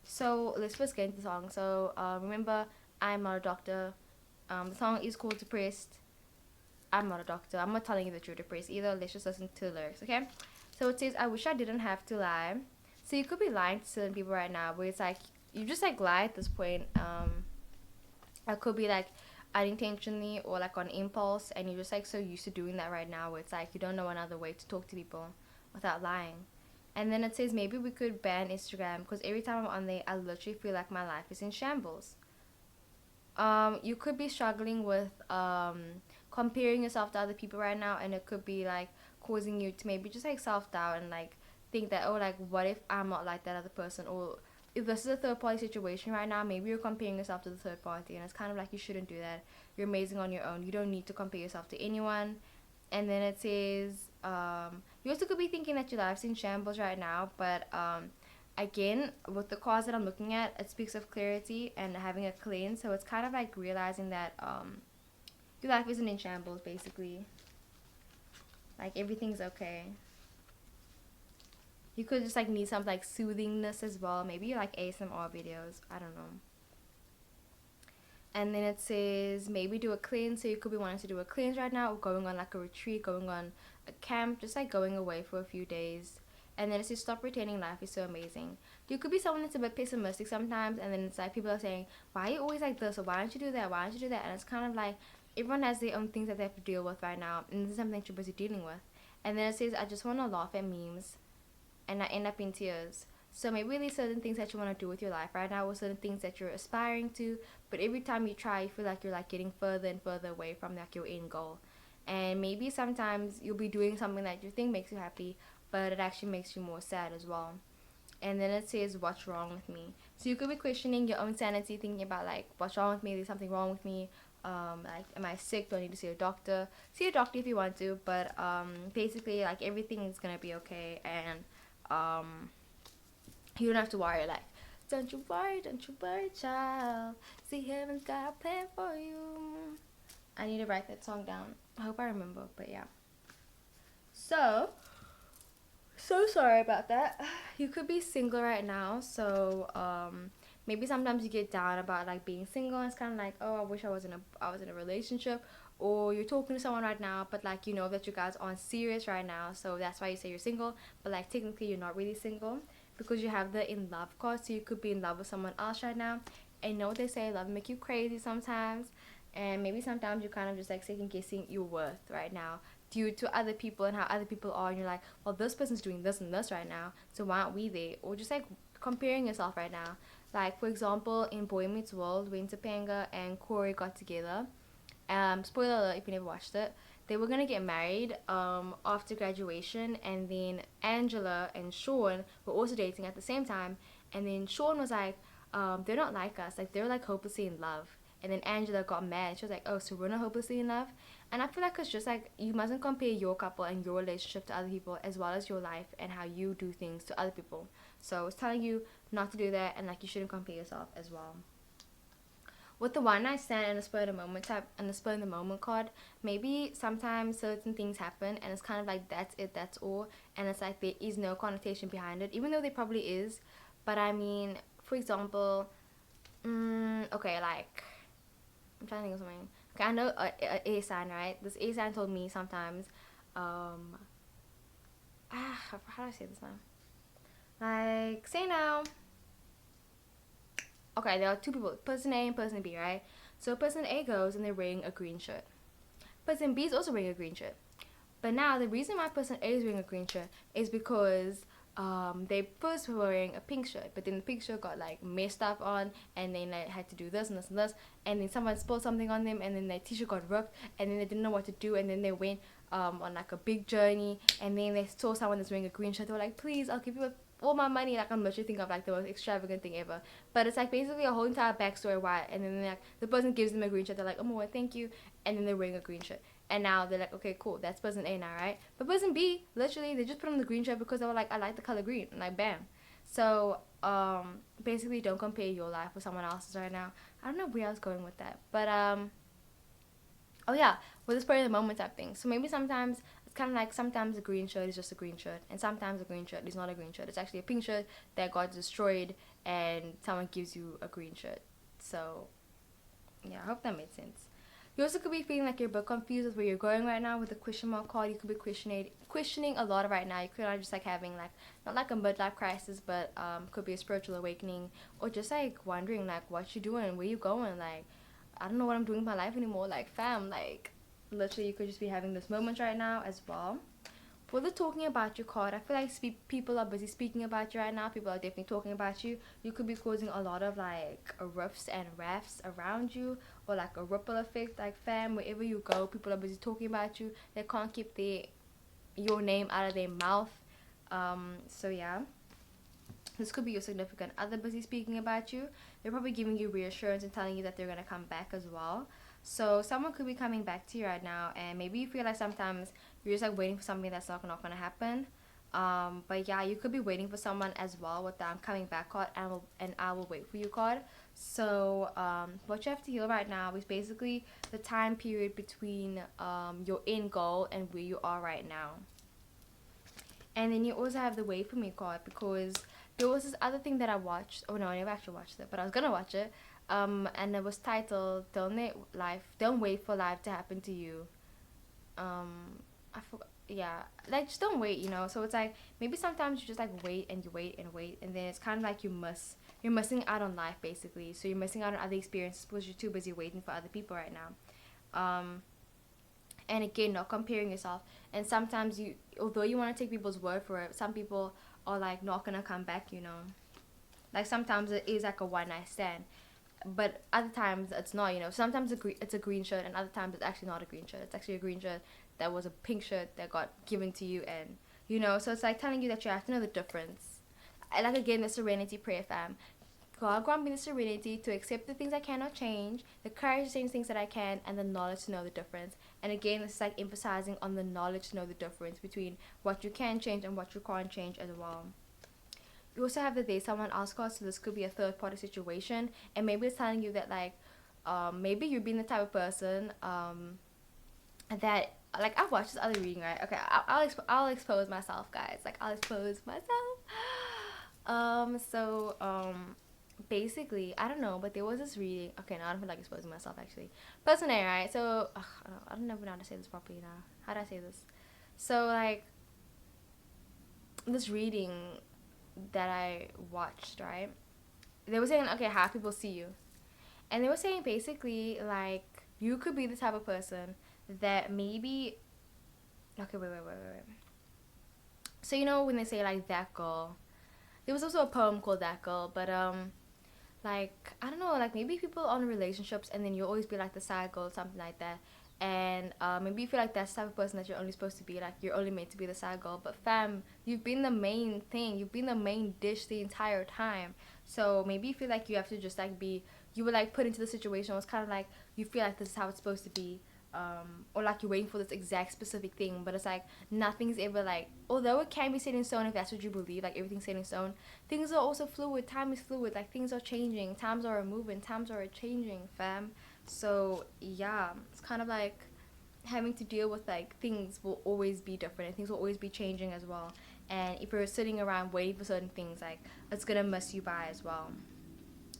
Speaker 1: So let's first get into the song. So remember, I'm not a doctor. The song is called Depressed. I'm not a doctor. I'm not telling you that you're depressed either. Let's just listen to the lyrics, okay? So it says, I wish I didn't have to lie. So you could be lying to certain people right now, where it's like you just like lie at this point. I could be like unintentionally or like on impulse, and you're just like so used to doing that right now, where it's like you don't know another way to talk to people without lying. And then it says maybe we could ban Instagram, because every time I'm on there I literally feel like my life is in shambles. You could be struggling with comparing yourself to other people right now, and it could be like causing you to maybe just like self-doubt and like think that, oh, like what if I'm not like that other person, or if this is a third party situation right now, maybe you're comparing yourself to the third party, and it's kind of like you shouldn't do that. You're amazing on your own. You don't need to compare yourself to anyone. And then it says you also could be thinking that your life's in shambles right now, but again, with the cards that I'm looking at, it speaks of clarity and having a cleanse. So it's kind of like realizing that your life isn't in shambles, basically. Like everything's okay. You could just like need some like soothingness as well. Maybe you like ASMR videos. I don't know. And then it says maybe do a cleanse. So you could be wanting to do a cleanse right now, or going on like a retreat, going on a camp, just like going away for a few days. And then it says stop pretending life is so amazing. You could be someone that's a bit pessimistic sometimes, and then it's like people are saying, why are you always like this, or why don't you do that, why don't you do that? And it's kind of like everyone has their own things that they have to deal with right now, and this is something that you're busy dealing with. And then it says I just want to laugh at memes, and I end up in tears. So maybe there's certain things that you want to do with your life right now, or certain things that you're aspiring to, but every time you try, you feel like you're like getting further and further away from like your end goal. And maybe sometimes you'll be doing something that you think makes you happy, but it actually makes you more sad as well. And then it says what's wrong with me. So you could be questioning your own sanity, thinking about like what's wrong with me, there's something wrong with me, like am I sick, do I need to see a doctor? See a doctor if you want to, but basically like everything is gonna be okay. And you don't have to worry. Like, don't you worry, child, see heaven's got a plan for you. I need to write that song down. I hope I remember, but yeah. So sorry about that. You could be single right now, so maybe sometimes you get down about like being single, and it's kind of like, oh, I wish I was in a relationship. Or you're talking to someone right now, but like you know that you guys aren't serious right now, so that's why you say you're single, but like technically you're not really single because you have the in love card. So you could be in love with someone else right now, and you know what they say, love make you crazy sometimes. And maybe sometimes you're kind of just like second guessing your worth right now due to other people and how other people are, and you're like, well, this person's doing this and this right now, so why aren't we there? Or just like comparing yourself right now. Like for example, in Boy Meets World, when Topanga and Corey got together, spoiler alert if you never watched it, they were gonna get married after graduation, and then Angela and Sean were also dating at the same time, and then Sean was like, they're not like us, like they're like hopelessly in love. And then Angela got mad. She was like, oh, so we're not hopelessly in love? And I feel like it's just like you mustn't compare your couple and your relationship to other people, as well as your life and how you do things to other people. So it's telling you not to do that, and like you shouldn't compare yourself as well. With the one night stand and the spur of the moment type and the spur of the moment card, maybe sometimes certain things happen and it's kind of like that's it, that's all, and it's like there is no connotation behind it, even though there probably is. But I mean, for example, okay, like I'm trying to think of something. Okay, I know a sign, right? This A sign told me sometimes, how do I say this now? Like, say now, okay, there are two people, person A and person B, right? So person A goes and they're wearing a green shirt. Person B is also wearing a green shirt. But now the reason why person A is wearing a green shirt is because they first were wearing a pink shirt, but then the pink shirt got like messed up on, and then they had to do this and this and this, and then someone spilled something on them, and then their t-shirt got ripped, and then they didn't know what to do, and then they went on like a big journey, and then they saw someone that's wearing a green shirt. They were like, please, I'll give you all my money. Like I'm literally thinking of like the most extravagant thing ever, but it's like basically a whole entire backstory why. And then like the person gives them a green shirt, they're like, oh my god, thank you, and then they're wearing a green shirt. And now they're like, okay, cool, that's person A now, right? But person B, literally, they just put on the green shirt because they were like, I like the color green. And like, bam. So, basically, don't compare your life with someone else's right now. I don't know where I was going with that. But, oh yeah, with this part of the moment type thing. So maybe sometimes, it's kind of like sometimes a green shirt is just a green shirt. And sometimes a green shirt is not a green shirt. It's actually a pink shirt that got destroyed and someone gives you a green shirt. So, yeah, I hope that made sense. You also could be feeling like you're a bit confused with where you're going right now with the question mark card. You could be questioning a lot right now. You could not just like having like not like a midlife crisis, but could be a spiritual awakening, or just like wondering like what you doing, where you going, like I don't know what I'm doing with my life anymore. Like fam, like literally you could just be having this moment right now as well. For the talking about your card, I feel like people are busy speaking about you right now. People are definitely talking about you. You could be causing a lot of like riffs and rafts around you, or like a ripple effect. Like fam, wherever you go, people are busy talking about you. They can't keep your name out of their mouth. So yeah, this could be your significant other busy speaking about you. They're probably giving you reassurance and telling you that they're gonna come back as well. So someone could be coming back to you right now, and maybe you feel like sometimes you're just like waiting for something that's not gonna happen. But yeah, you could be waiting for someone as well with the I'm coming back card and I will wait for you card. So what you have to heal right now is basically the time period between your end goal and where you are right now. And then you also have the wait for me card, because there was this other thing that I watched. Oh no, I never actually watched it, but I was gonna watch it. And it was titled Don't wait for life to happen to you. I forgot. Yeah, like just don't wait, you know. So it's like maybe sometimes you just like wait and you wait and wait, and then it's kind of like you're missing out on life basically. So you're missing out on other experiences because you're too busy waiting for other people right now. And again, not comparing yourself. And sometimes although you want to take people's word for it, some people are like not gonna come back, you know. Like sometimes it is like a one night stand, but other times it's not, you know. Sometimes it's a green shirt, and other times it's actually not a green shirt. It's actually a green shirt that was a pink shirt that got given to you, and you know. So it's like telling you that you have to know the difference. I like again the serenity prayer, fam. God grant me the serenity to accept the things I cannot change, the courage to change things that I can, and the knowledge to know the difference. And again, this is like emphasizing on the knowledge to know the difference between what you can change and what you can't change as well. You also have the day someone else calls, so this could be a third party situation, and maybe it's telling you that like maybe you're being the type of person that like I've watched this other reading, right? Okay, I'll expose myself, guys. Like I'll expose myself. Basically, I don't know, but there was this reading. Okay, no, I don't feel like exposing myself actually. Personally, right? So I don't know how to say this properly now. How do I say this? So like this reading that I watched, right? They were saying, okay, how people see you, and they were saying basically like you could be the type of person that maybe. Okay, wait. So you know when they say like that girl, there was also a poem called That Girl, but like I don't know, like maybe people on relationships and then you'll always be like the side girl, something like that. And maybe you feel like that's the type of person that you're only supposed to be, like you're only meant to be the side girl. But fam, you've been the main thing, you've been the main dish the entire time. So maybe you feel like you have to just like you were like put into the situation. It's kind of like you feel like this is how it's supposed to be, or like you're waiting for this exact specific thing, but it's like nothing's ever like, although it can be set in stone if that's what you believe, like everything's set in stone, things are also fluid. Time is fluid, like things are changing, times are moving, times are changing, fam. So yeah, it's kind of like having to deal with like things will always be different and things will always be changing as well. And if you're sitting around waiting for certain things, like it's gonna mess you by as well,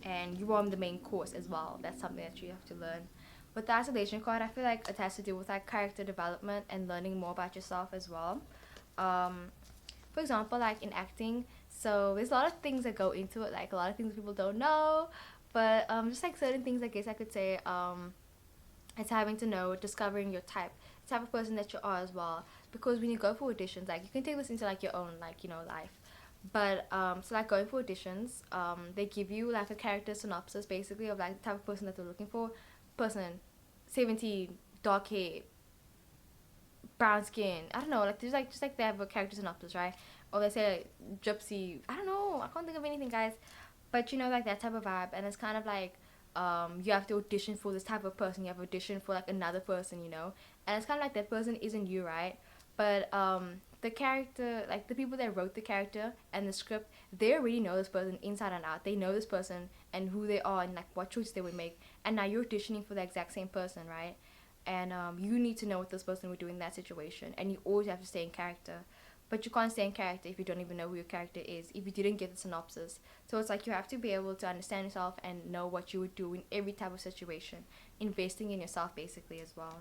Speaker 1: and you are on the main course as well. That's something that you have to learn. With the isolation card, I feel like it has to do with like character development and learning more about yourself as well. Um, for example, like in acting, so there's a lot of things that go into it, like a lot of things people don't know, but just like certain things, I guess I could say, it's having to know, discovering your type, the type of person that you are as well. Because when you go for auditions, like you can take this into like your own, like, you know, life. But so like going for auditions, they give you like a character synopsis basically of like the type of person that they're looking for. Person, 17, dark hair, brown skin. I don't know. Like there's like just like they have a character synopsis, right? Or they say like, gypsy. I don't know. I can't think of anything, guys. But you know, like that type of vibe, and it's kind of like you have to audition for this type of person. You have to audition for like another person, you know, and it's kind of like that person isn't you, right? But the character, like the people that wrote the character and the script, they already know this person inside and out. They know this person and who they are and like what choices they would make. And now you're auditioning for the exact same person, right? And you need to know what this person would do in that situation, and you always have to stay in character. But you can't stay in character if you don't even know who your character is, if you didn't get the synopsis. So it's like you have to be able to understand yourself and know what you would do in every type of situation, investing in yourself basically as well.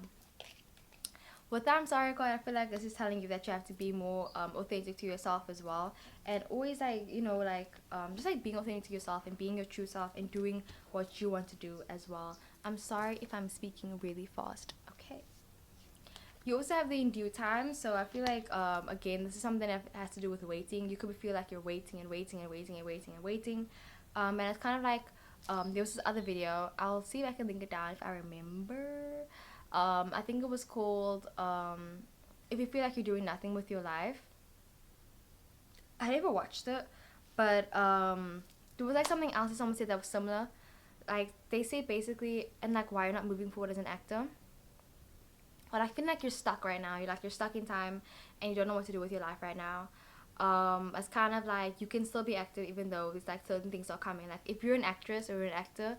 Speaker 1: With that, I'm sorry, God, I feel like this is telling you that you have to be more authentic to yourself as well, and always like, you know, like just like being authentic to yourself and being your true self and doing what you want to do as well. I'm sorry if I'm speaking really fast. Okay. You also have the in due time, so I feel like again, this is something that has to do with waiting. You could feel like you're waiting and waiting and waiting and waiting and waiting, and it's kind of like there was this other video. I'll see if I can link it down if I remember. I think it was called if you feel like you're doing nothing with your life. I never watched it, but there was like something else that someone said that was similar. Like they say basically, and like why you're not moving forward as an actor. But I feel like you're stuck right now. You're stuck in time, and you don't know what to do with your life right now. It's kind of like you can still be active even though it's like certain things are coming. Like if you're an actress or an actor,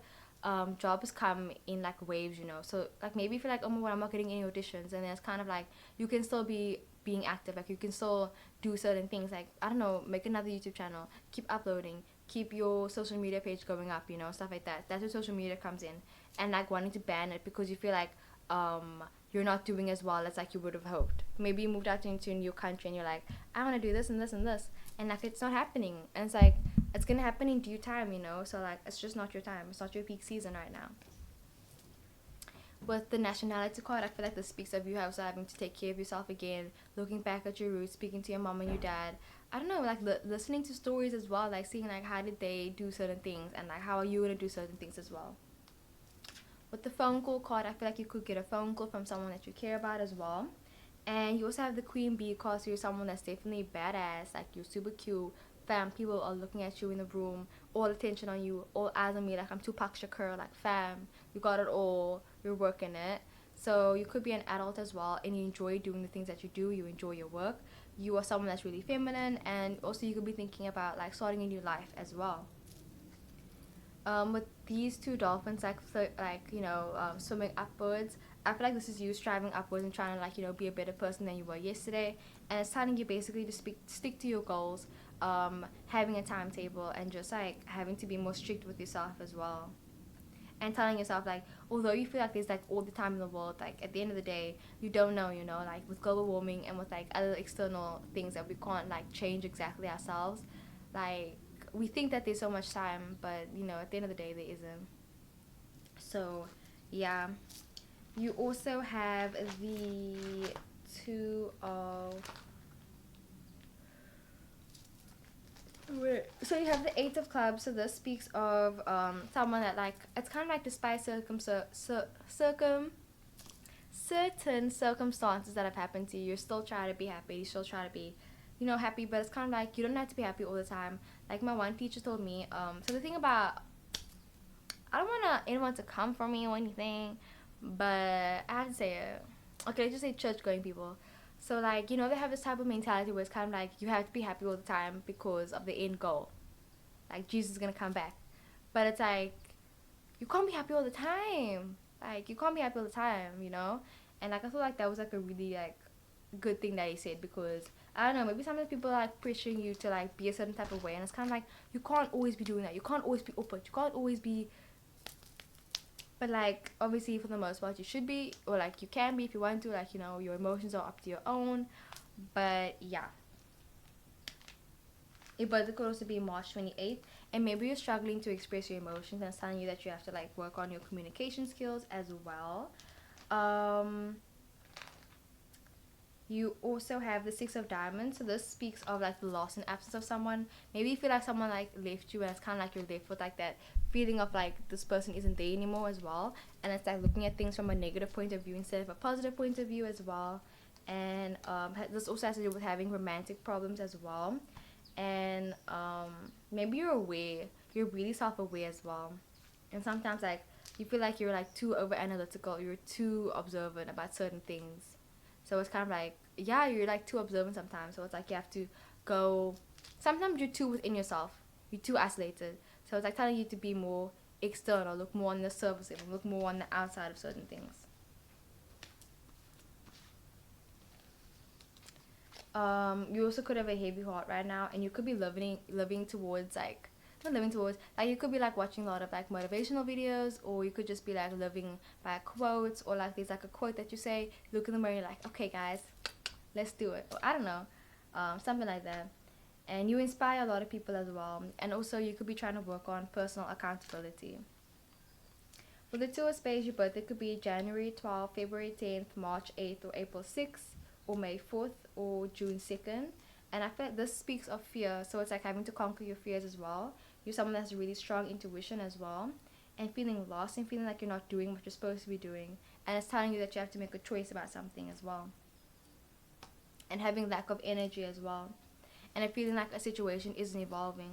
Speaker 1: jobs come in like waves, you know. So like maybe if you're like, oh my god, I'm not getting any auditions, and then it's kind of like you can still be being active. Like you can still do certain things. Like I don't know, make another YouTube channel, keep uploading, keep your social media page going up, you know, stuff like that. That's where social media comes in, and like wanting to ban it because you feel like you're not doing as well as like you would have hoped. Maybe you moved out into a new country and you're like, I want to do this and this and this, and like it's not happening, and it's like it's gonna happen in due time, you know. So like it's just not your time. It's not your peak season right now. With the nationality card, I feel like this speaks of you also having to take care of yourself again, looking back at your roots, speaking to your mom and your dad. I don't know, like listening to stories as well, like seeing like how did they do certain things and like how are you gonna do certain things as well. With the phone call card, I feel like you could get a phone call from someone that you care about as well. And you also have the Queen Bee card, so you're someone that's definitely badass, like you're super cute. Fam, people are looking at you in the room, all attention on you, all eyes on me, like I'm Tupac Shakur, like fam, you got it all, you're working it. So you could be an adult as well, and you enjoy doing the things that you do, you enjoy your work. You are someone that's really feminine, and also you could be thinking about like starting a new life as well. With these two dolphins like swimming upwards, I feel like this is you striving upwards and trying to like be a better person than you were yesterday, and it's telling you basically to stick to your goals, having a timetable, and just like having to be more strict with yourself as well, and telling yourself like although you feel like there's like all the time in the world, like at the end of the day you don't know, like with global warming and with like other external things that we can't like change exactly ourselves, like we think that there's so much time, but at the end of the day there isn't. So yeah, you also have the two of so you have the Eight of Clubs. So this speaks of someone that like it's kind of like despite certain circumstances that have happened to you, you're still trying to be happy. You still try to be, happy. But it's kind of like you don't have to be happy all the time. Like my one teacher told me. So the thing about I don't want anyone to come for me or anything, but I have to say it. Okay, let's just say church going people. So like they have this type of mentality where it's kind of like you have to be happy all the time because of the end goal. Like Jesus is gonna come back, but it's like you can't be happy all the time. Like you can't be happy all the time. And like I feel like that was like a really like good thing that he said, because I don't know, maybe sometimes people are like pressuring you to like be a certain type of way, and it's kind of like you can't always be doing that. You can't always be open. You can't always be. But like obviously for the most part you should be, or like you can be if you want to. Like your emotions are up to your own. But yeah. Your birthday could also be March 28th, and maybe you're struggling to express your emotions, and it's telling you that you have to like work on your communication skills as well. You also have the Six of Diamonds, so this speaks of like the loss and absence of someone. Maybe you feel like someone like left you, and it's kind of like you're left with like that feeling of like this person isn't there anymore as well, and it's like looking at things from a negative point of view instead of a positive point of view as well. And this also has to do with having romantic problems as well. And maybe you're really self-aware as well, and sometimes like you feel like you're like too over analytical, you're too observant about certain things. So it's kind of like, yeah, you're like too observant sometimes, so it's like you have to go, sometimes you're too within yourself, you're too isolated, so it's like telling you to be more external, look more on the surface level, look more on the outside of certain things. You also could have a heavy heart right now, and you could be living towards like not living towards, like you could be like watching a lot of like motivational videos, or you could just be like living by quotes, or like there's like a quote that you say, look in the mirror, you're like, okay guys, let's do it, or I don't know, something like that. And you inspire a lot of people as well, and also you could be trying to work on personal accountability. For the two of spades, your birthday could be January 12th, February 10th, March 8th, or April 6th, or May 4th, or June 2nd. And I feel like this speaks of fear, so it's like having to conquer your fears as well. You're someone that has a really strong intuition as well, and feeling lost and feeling like you're not doing what you're supposed to be doing. And it's telling you that you have to make a choice about something as well. And having lack of energy as well. And feeling like a situation isn't evolving.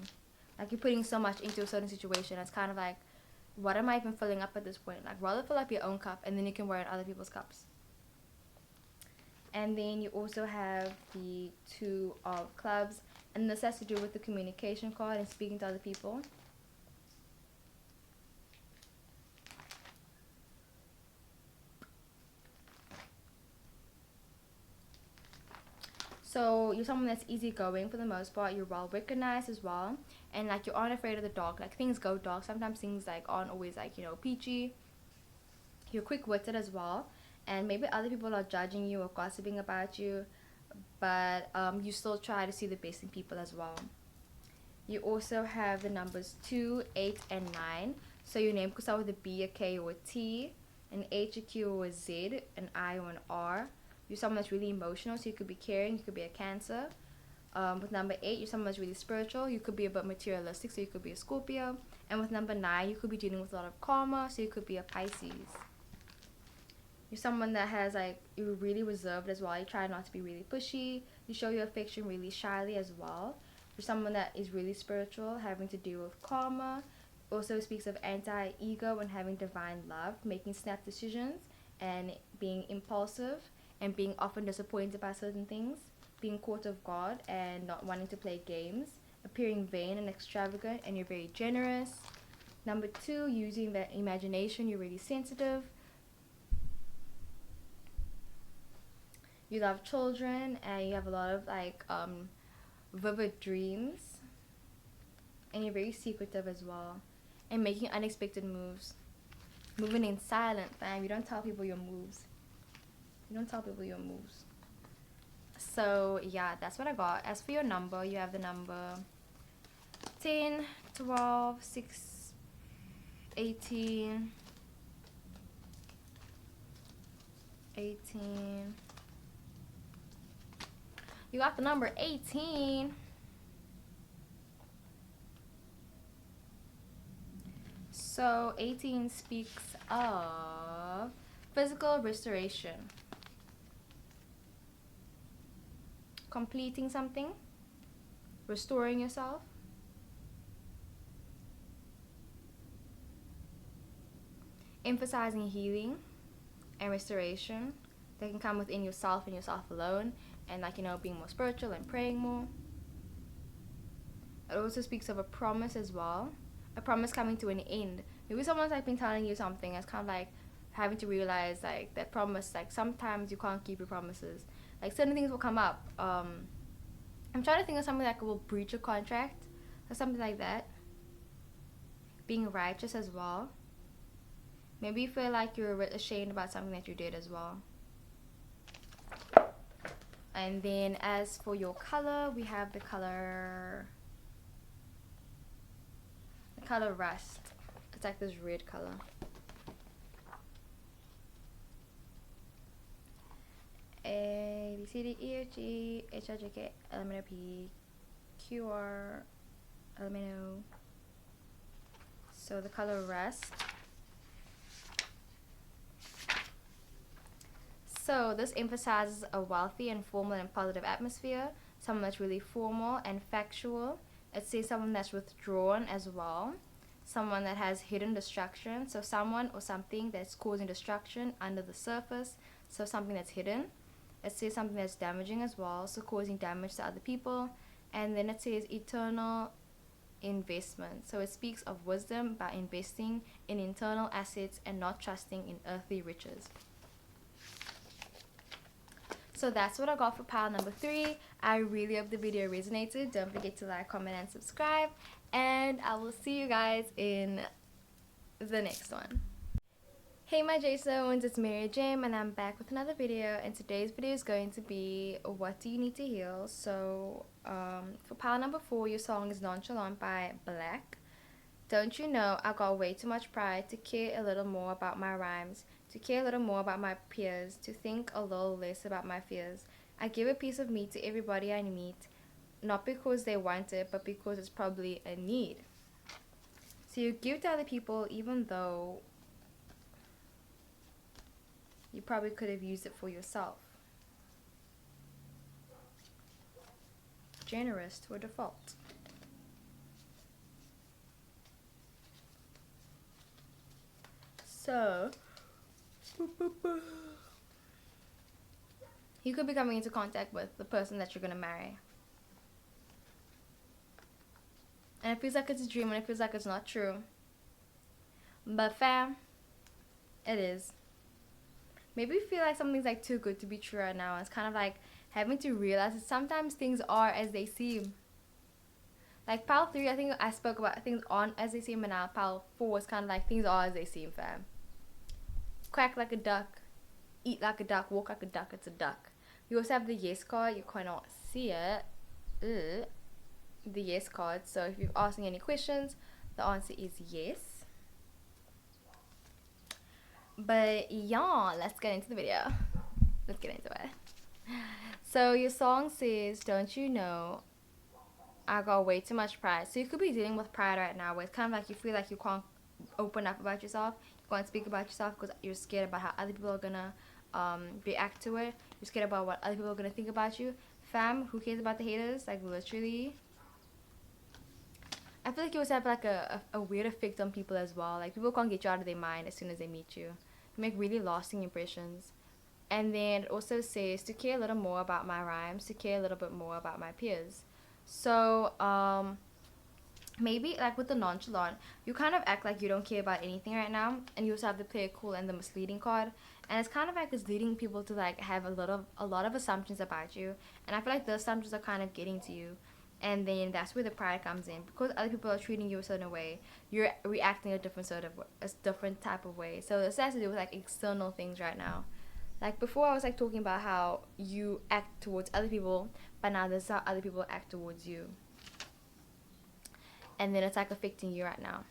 Speaker 1: Like you're putting so much into a certain situation, it's kind of like, what am I even filling up at this point? Like rather fill up your own cup, and then you can wear in other people's cups. And then you also have the Two of Clubs. and this has to do with the communication card and speaking to other people. So you're someone that's easygoing for the most part. You're well recognized as well, and like you aren't afraid of the dark. Like things go dark. Sometimes things like aren't always like, you know, peachy. You're quick-witted as well, and maybe other people are judging you or gossiping about you, but you still try to see the best in people as well. You also have the numbers 2, 8, and 9. So your name could start with a B, a K, or a T, an H, a Q, or a Z, an I, or an R. You're someone that's really emotional, so you could be caring, you could be a Cancer. With number 8, you're someone that's really spiritual, you could be a bit materialistic, so you could be a Scorpio. And with number 9, you could be dealing with a lot of karma, so you could be a Pisces. You're someone that has like, you're really reserved as well. You try not to be really pushy. You show your affection really shyly as well. You're someone that is really spiritual, having to deal with karma. Also speaks of anti-ego and having divine love, making snap decisions and being impulsive and being often disappointed by certain things, being caught off guard and not wanting to play games, appearing vain and extravagant, and you're very generous. Number 2, using the imagination, you're really sensitive. You love children and you have a lot of like vivid dreams, and you're very secretive as well, and making unexpected moves, moving in silence, fam. You don't tell people your moves. So yeah, that's what I got. As for your number, you have the number 10, 12, 6, 18, 18. You got the number 18. So 18 speaks of physical restoration, completing something, restoring yourself, emphasizing healing and restoration that can come within yourself and yourself alone, and like, you know, being more spiritual and praying more. It also speaks of a promise as well, a promise coming to an end. Maybe someone's like been telling you something, it's kind of like having to realize like that promise, like sometimes you can't keep your promises, like certain things will come up. I'm trying to think of something that will breach a contract or something like that. Being righteous as well. Maybe you feel like you're ashamed about something that you did as well. And then as for your color, we have the color rust. It's like this red color. A, B, C, D, E, F, G, H, I, J, K, L, M, N, O, P, Q, R, L, M, N, O. So the color rust. So this emphasizes a wealthy and formal and positive atmosphere, someone that's really formal and factual. It says someone that's withdrawn as well, someone that has hidden destruction, so someone or something that's causing destruction under the surface, so something that's hidden. It says something that's damaging as well, so causing damage to other people. And then it says eternal investment, so it speaks of wisdom by investing in internal assets and not trusting in earthly riches. So that's what I got for pile number 3. I really hope the video resonated. Don't forget to like, comment, and subscribe. And I will see you guys in the next one. Hey my J-Stones, it's Mary Jim and I'm back with another video. And today's video is going to be what do you need to heal. So for pile number 4, your song is Nonchalant by Black. Don't you know I got way too much pride to care a little more about my rhymes, to care a little more about my peers, to think a little less about my fears. I give a piece of me to everybody I meet, not because they want it, but because it's probably a need. So you give to other people even though you probably could have used it for yourself. Generous to a default. So you could be coming into contact with the person that you're going to marry. And it feels like it's a dream, and it feels like it's not true. But fam, it is. Maybe you feel like something's like too good to be true right now. It's kind of like having to realize that sometimes things are as they seem. Like pile 3, I think I spoke about things aren't as they seem, and now pile 4 is kind of like things are as they seem, fam. Quack like a duck, eat like a duck, walk like a duck, it's a duck. You also have the yes card, you cannot see it. Ugh. The yes card, so if you're asking any questions, the answer is yes. But yeah, let's get into the video. Let's get into it. So your song says, don't you know I got way too much pride. So you could be dealing with pride right now, where it's kind of like you feel like you can't open up about yourself, you can't speak about yourself because you're scared about how other people are gonna react to it. You're scared about what other people are gonna think about you. Fam, who cares about the haters? Like literally. I feel like you also have like a weird effect on people as well. Like people can't get you out of their mind as soon as they meet you. You make really lasting impressions. And then it also says to care a little more about my rhymes, to care a little bit more about my peers. So maybe like with the nonchalant, you kind of act like you don't care about anything right now, and you also have the play it cool and the misleading card, and it's kind of like it's leading people to like have a lot of assumptions about you, and I feel like the assumptions are kind of getting to you. And then that's where the pride comes in, because other people are treating you a certain way, you're reacting a different a different type of way. So this has to do with like external things right now. Like before I was like talking about how you act towards other people, but now this is how other people act towards you. And then it's like affecting you right now.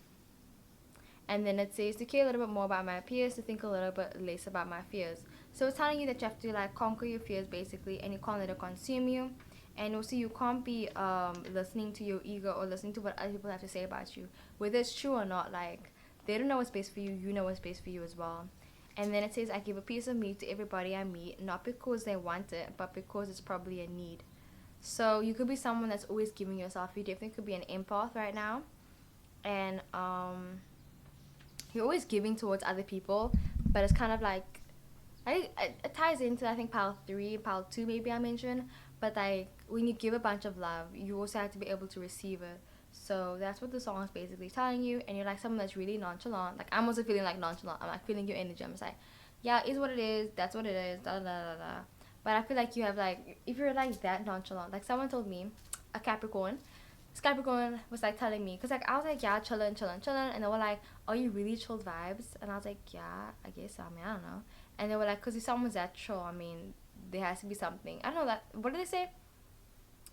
Speaker 1: And then it says to care a little bit more about my peers, to think a little bit less about my fears. So it's telling you that you have to like conquer your fears basically, and you can't let it consume you. And also you can't be listening to your ego or listening to what other people have to say about you, whether it's true or not. Like they don't know what's best for you, you know what's best for you as well. And then it says I give a piece of me to everybody I meet, not because they want it, but because it's probably a need. So you could be someone that's always giving yourself. You definitely could be an empath right now, and you're always giving towards other people, but it's kind of like it ties into I think pile 3, pile 2 maybe I mentioned, but like when you give a bunch of love, you also have to be able to receive it. So that's what the song is basically telling you, and you're like someone that's really nonchalant. Like I'm also feeling like nonchalant. I'm like feeling your energy. I'm just like, yeah, it is what it is. That's what it is. Da da da da. But I feel like you have like if you're like that nonchalant. Like someone told me, a Capricorn. This Capricorn was like telling me, cause like I was like yeah chilling, and they were like, are you really chilled vibes? And I was like yeah, I guess so. I mean I don't know. And they were like, cause if someone's that chill, I mean there has to be something. I don't know that. What did they say?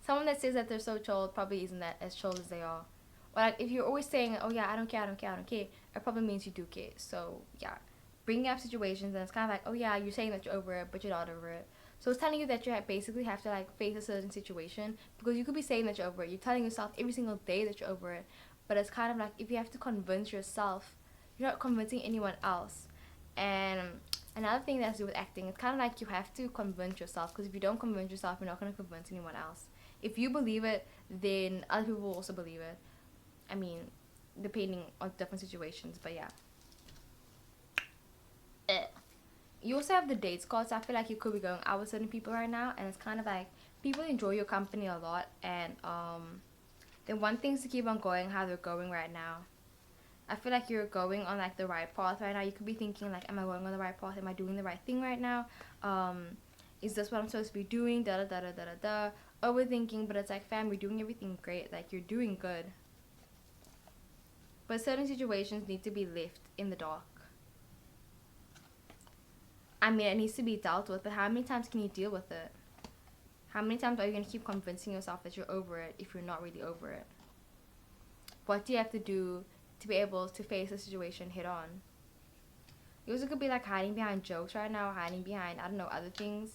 Speaker 1: Someone that says that they're so chill probably isn't that as chill as they are. Or like if you're always saying, oh yeah, I don't care, I don't care, I don't care, it probably means you do care. So yeah, bringing up situations and it's kind of like, oh yeah, you're saying that you're over it, but you're not over it. So it's telling you that you basically have to like face a certain situation, because you could be saying that you're over it. You're telling yourself every single day that you're over it, but it's kind of like if you have to convince yourself, you're not convincing anyone else. And another thing that has to do with acting, it's kind of like you have to convince yourself, because if you don't convince yourself, you're not going to convince anyone else. If you believe it, then other people will also believe it. I mean, depending on different situations, but yeah. You also have the dates card, so I feel like you could be going out with certain people right now, and it's kind of like people enjoy your company a lot, and they want things to keep on going how they're going right now. I feel like you're going on like the right path right now. You could be thinking like, am I going on the right path? Am I doing the right thing right now? Is this what I'm supposed to be doing? Da da da da da da. Overthinking, but it's like, fam, you're doing everything great. Like you're doing good. But certain situations need to be left in the dark. I mean, it needs to be dealt with, but how many times can you deal with it? How many times are you going to keep convincing yourself that you're over it if you're not really over it? What do you have to do to be able to face a situation head on? You also could be like hiding behind jokes right now, hiding behind, I don't know, other things.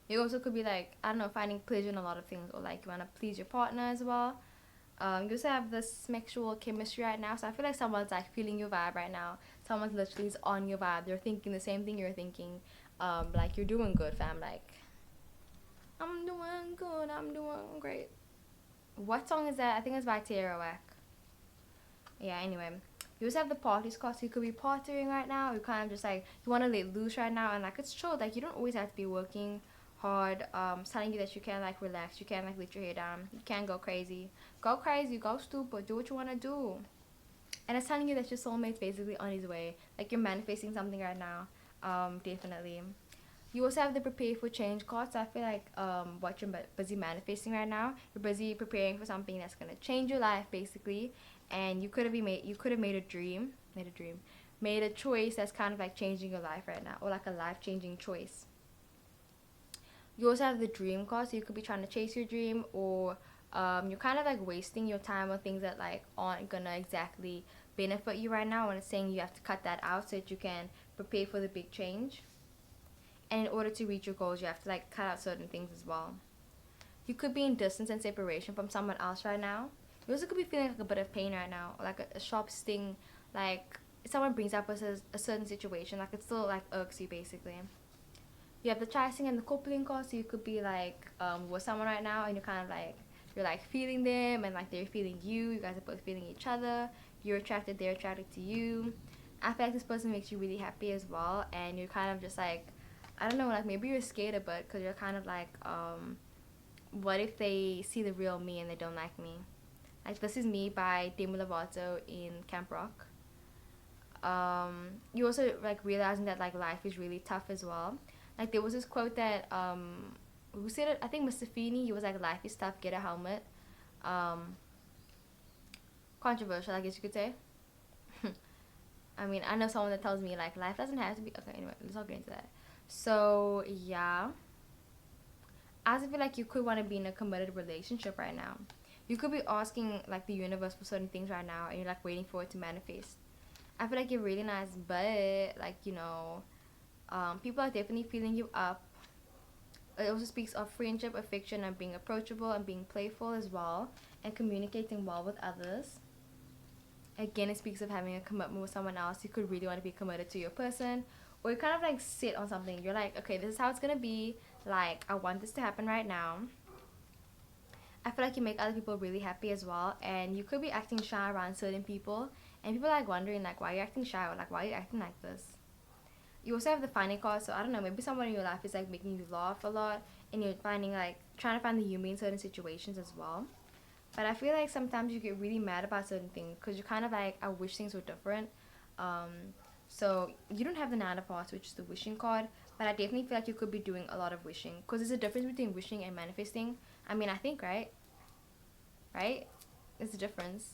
Speaker 1: You also could be like, I don't know, finding pleasure in a lot of things, or like you want to please your partner as well. You also have this sexual chemistry right now, so I feel like someone's like feeling your vibe right now. Someone's literally is on your vibe. They're thinking the same thing you're thinking. Like you're doing good, fam. Like I'm doing good. I'm doing great. What song is that? I think it's by Tierra Whack. Yeah. Anyway, You also have the parties card, so you could be partying right now. You kind of just like you want to let loose right now, and like it's chill. Like you don't always have to be working hard. It's telling you that you can like relax. You can like let your hair down. You can go crazy. Go crazy. Go stupid. Do what you want to do. And it's telling you that your soulmate's basically on his way. Like you're manifesting something right now. Definitely. You also have the prepare for change card. So I feel like what you're busy manifesting right now, you're busy preparing for something that's gonna change your life basically. And you could have made a choice that's kind of like changing your life right now, or like a life changing choice. You also have the dream card, so you could be trying to chase your dream, or you're kind of like wasting your time on things that like aren't gonna exactly benefit you right now, and it's saying you have to cut that out so that you can prepare for the big change. And in order to reach your goals, you have to like cut out certain things as well. You could be in distance and separation from someone else right now. You also could be feeling like a bit of pain right now, or like a sharp sting, like if someone brings up a certain situation, like it still like irks you basically. You have the chasing and the coupling card, so you could be like with someone right now, and you're kind of like you're like feeling them, and like they're feeling you. You guys are both feeling each other. You're attracted, they're attracted to you. I feel like this person makes you really happy as well, and you're kind of just like, I don't know, like maybe you're scared a bit because you're kind of like, what if they see the real me and they don't like me? Like This Is Me by Demi Lovato in Camp Rock. You also like realizing that like life is really tough as well. Like there was this quote that who said it? I think Mr. Feeney. He was like, "Life is tough. Get a helmet." Um, Controversial, I guess you could say. I mean, I know someone that tells me like life doesn't have to be okay. Anyway, let's not get into that. So yeah, as I feel like you could want to be in a committed relationship right now. You could be asking like the universe for certain things right now, and you're like waiting for it to manifest. I feel like you're really nice, but like people are definitely feeling you up. It also speaks of friendship, affection, and being approachable and being playful as well, and communicating well with others. Again, it speaks of having a commitment with someone else. You could really want to be committed to your person, or you kind of like sit on something. You're like, okay, this is how it's gonna be. Like, I want this to happen right now. I feel like you make other people really happy as well, and you could be acting shy around certain people, and people are like wondering like why are you acting shy, or like why are you acting like this. You also have the finding card, so I don't know, maybe someone in your life is like making you laugh a lot, and you're finding like trying to find the humor in certain situations as well. But I feel like sometimes you get really mad about certain things because you're kind of like, I wish things were different. um so you don't have the nine of hearts, which is the wishing card, but I definitely feel like you could be doing a lot of wishing, because there's a difference between wishing and manifesting. I mean, I think, right, there's a difference,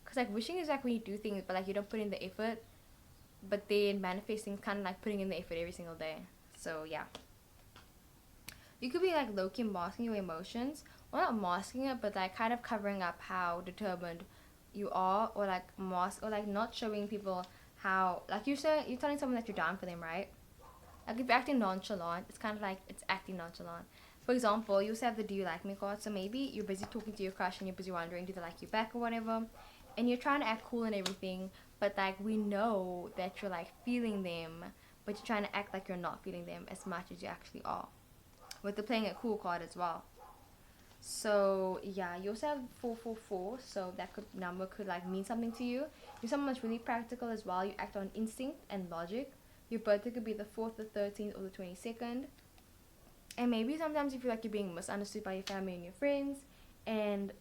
Speaker 1: because like wishing is like when you do things but like you don't put in the effort, but then manifesting is kind of like putting in the effort every single day. So yeah, you could be like low-key masking your emotions, well, not masking it, but like kind of covering up how determined you are, or like mask, or like not showing people how, like you said, you're telling someone that you're down for them, right? Like if you're acting nonchalant, it's kind of like it's acting nonchalant. For example, you also have the do you like me card, so maybe you're busy talking to your crush and you're busy wondering do they like you back or whatever, and you're trying to act cool and everything, but like we know that you're like feeling them, but you're trying to act like you're not feeling them as much as you actually are, with the playing it cool card as well. So yeah, you also have 444, so that number could like mean something to you. You're someone that's really practical as well. You act on instinct and logic. Your birthday could be the 4th, the 13th, or the 22nd. And maybe sometimes you feel like you're being misunderstood by your family and your friends. And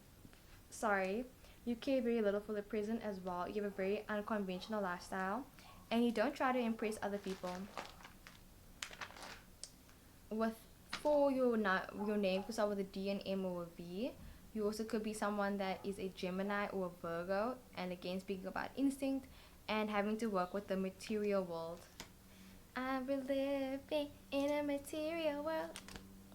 Speaker 1: sorry, you care very little for the present as well. You have a very unconventional lifestyle, and you don't try to impress other people. With for your name could start with a D, an M, or a V. You also could be someone that is a Gemini or a Virgo, and again speaking about instinct and having to work with the material world. I'm living in a material world.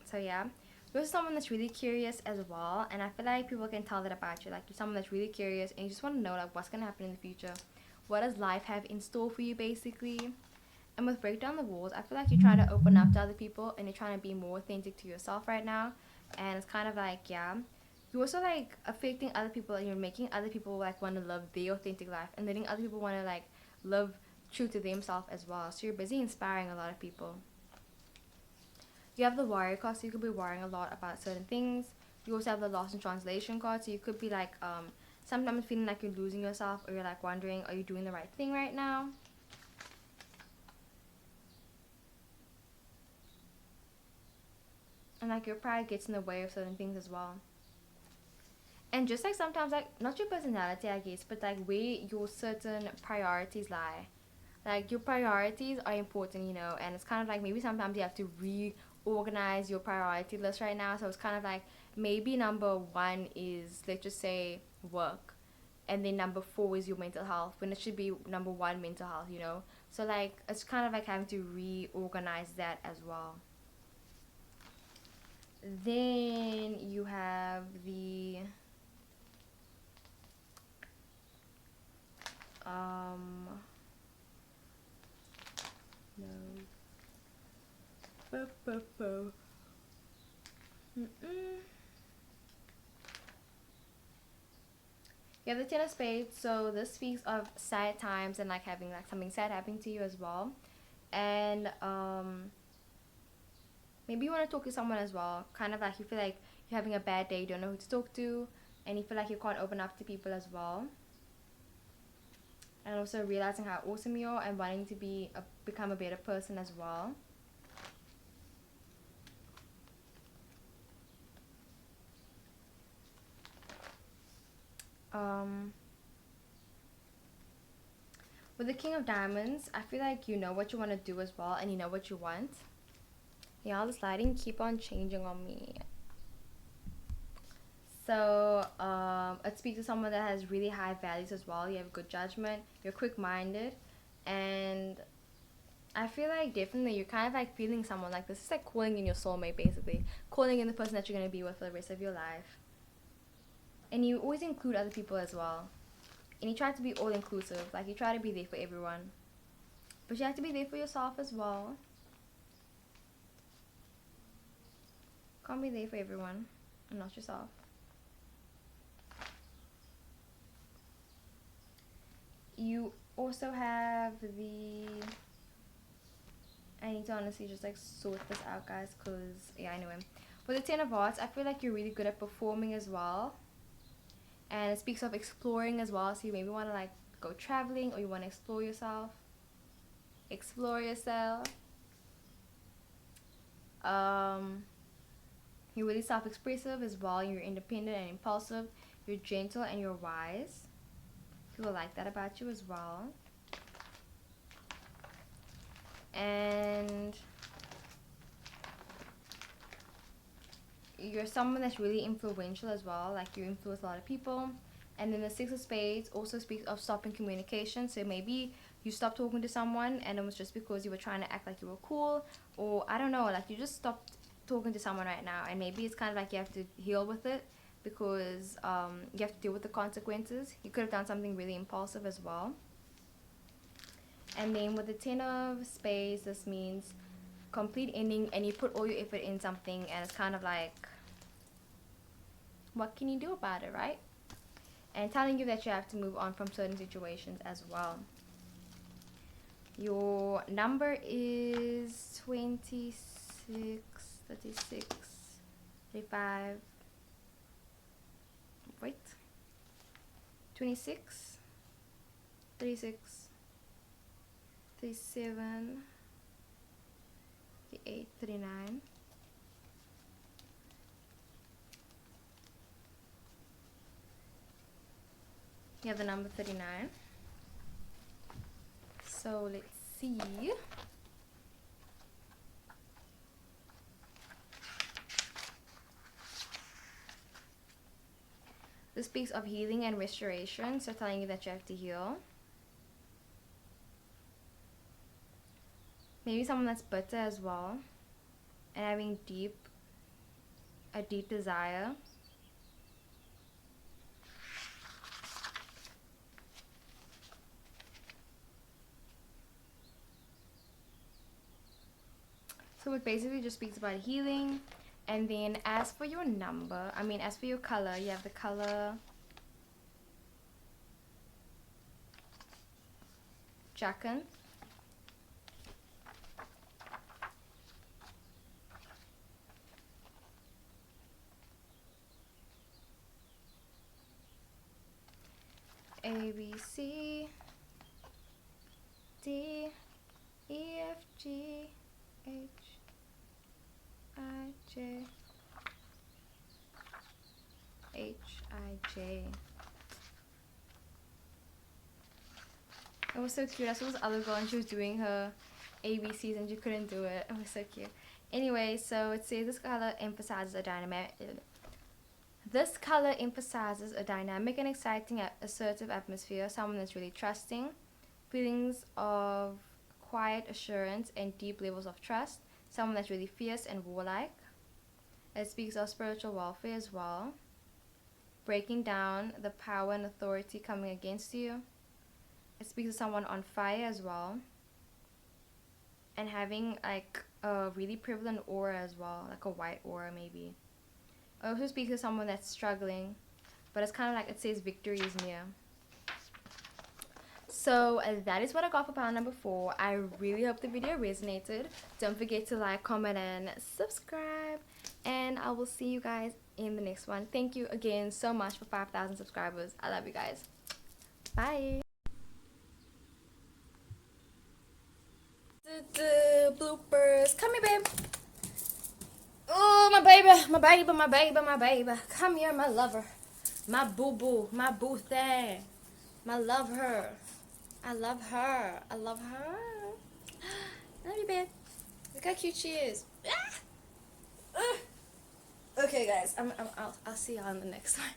Speaker 1: So yeah, you're someone that's really curious as well, and I feel like people can tell that about you. Like you're someone that's really curious, and you just want to know like what's gonna happen in the future. What does life have in store for you, basically? And with Break Down the Walls, I feel like you're trying to open up to other people, and you're trying to be more authentic to yourself right now. And it's kind of like, yeah, you're also like affecting other people, and you're making other people like want to live their authentic life, and letting other people want to like live true to themselves as well. So you're busy inspiring a lot of people. You have the warrior card, so you could be worrying a lot about certain things. You also have the lost in translation card, so you could be like sometimes feeling like you're losing yourself, or you're like wondering, are you doing the right thing right now? And like your pride gets in the way of certain things as well. And just like sometimes, like not your personality, I guess, but like where your certain priorities lie. Like your priorities are important, you know, and it's kind of like maybe sometimes you have to reorganize your priority list right now. So it's kind of like maybe number one is, let's just say, work, and then number four is your mental health, when it should be number one, mental health, you know. So like it's kind of like having to reorganize that as well. Then you have the no. Mm-mm. You have the Ten of Spades, so this speaks of sad times and like having like something sad happening to you as well. And maybe you want to talk to someone as well. Kind of like you feel like you're having a bad day, you don't know who to talk to, and you feel like you can't open up to people as well. And also realizing how awesome you are and wanting to become a better person as well. With the King of Diamonds, I feel like you know what you want to do as well, and you know what you want. Yeah, all this lighting keep on changing on me. So it speaks to someone that has really high values as well. You have good judgment, you're quick-minded, and I feel like definitely you're kind of like feeling someone like this is like calling in your soulmate, basically calling in the person that you're going to be with for the rest of your life. And you always include other people as well, and you try to be all inclusive, like you try to be there for everyone, but you have to be there for yourself as well. Can't be there for everyone and not yourself. You also have the, I need to honestly just like sort this out, guys, because yeah, anyway, with the Ten of Hearts, I feel like you're really good at performing as well, and it speaks of exploring as well. So you maybe want to like go traveling, or you want to explore yourself. You're really self-expressive as well. You're independent and impulsive. You're gentle and you're wise. People like that about you as well. And you're someone that's really influential as well. Like you influence a lot of people. And then the Six of Spades also speaks of stopping communication. So maybe you stopped talking to someone and it was just because you were trying to act like you were cool, or I don't know, like you just stopped talking to someone right now, and maybe it's kind of like you have to heal with it, because you have to deal with the consequences. You could have done something really impulsive as well. And then with the Ten of Spades, this means complete ending, and you put all your effort in something, and it's kind of like, what can you do about it, right? And telling you that you have to move on from certain situations as well. Your number is 26, 36, 35, wait, 26, 36, 37, 38, 39. You have the number 39. So let's see. This speaks of healing and restoration, so telling you that you have to heal. Maybe someone that's bitter as well, and having a deep desire. So it basically just speaks about healing. And then as for your number, as for your color, you have the color Jacken. C, D, E, F, G, H, I, J, H, I, J. It was so cute. I saw this other girl and she was doing her ABCs and she couldn't do it. It was so cute. Anyway, so it says this color emphasizes a dynamic. This color emphasizes a dynamic and exciting, assertive atmosphere. Someone that's really trusting, feelings of quiet assurance and deep levels of trust. Someone that's really fierce and warlike. It speaks of spiritual warfare as well. Breaking down the power and authority coming against you. It speaks of someone on fire as well. And having like a really prevalent aura as well, like a white aura maybe. It also speaks of someone that's struggling, but it's kind of like it says victory is near. So that is what I got for pile number 4. I really hope the video resonated. Don't forget to like, comment, and subscribe. And I will see you guys in the next one. Thank you again so much for 5,000 subscribers. I love you guys. Bye. Bloopers. Come here, babe. Oh, my baby, my baby, my baby, my baby. Come here, my lover. My boo-boo, my boo thing. I love her. I love her. I love her. I love you, babe. Look how cute she is. Okay, guys. I'll see y'all in the next one.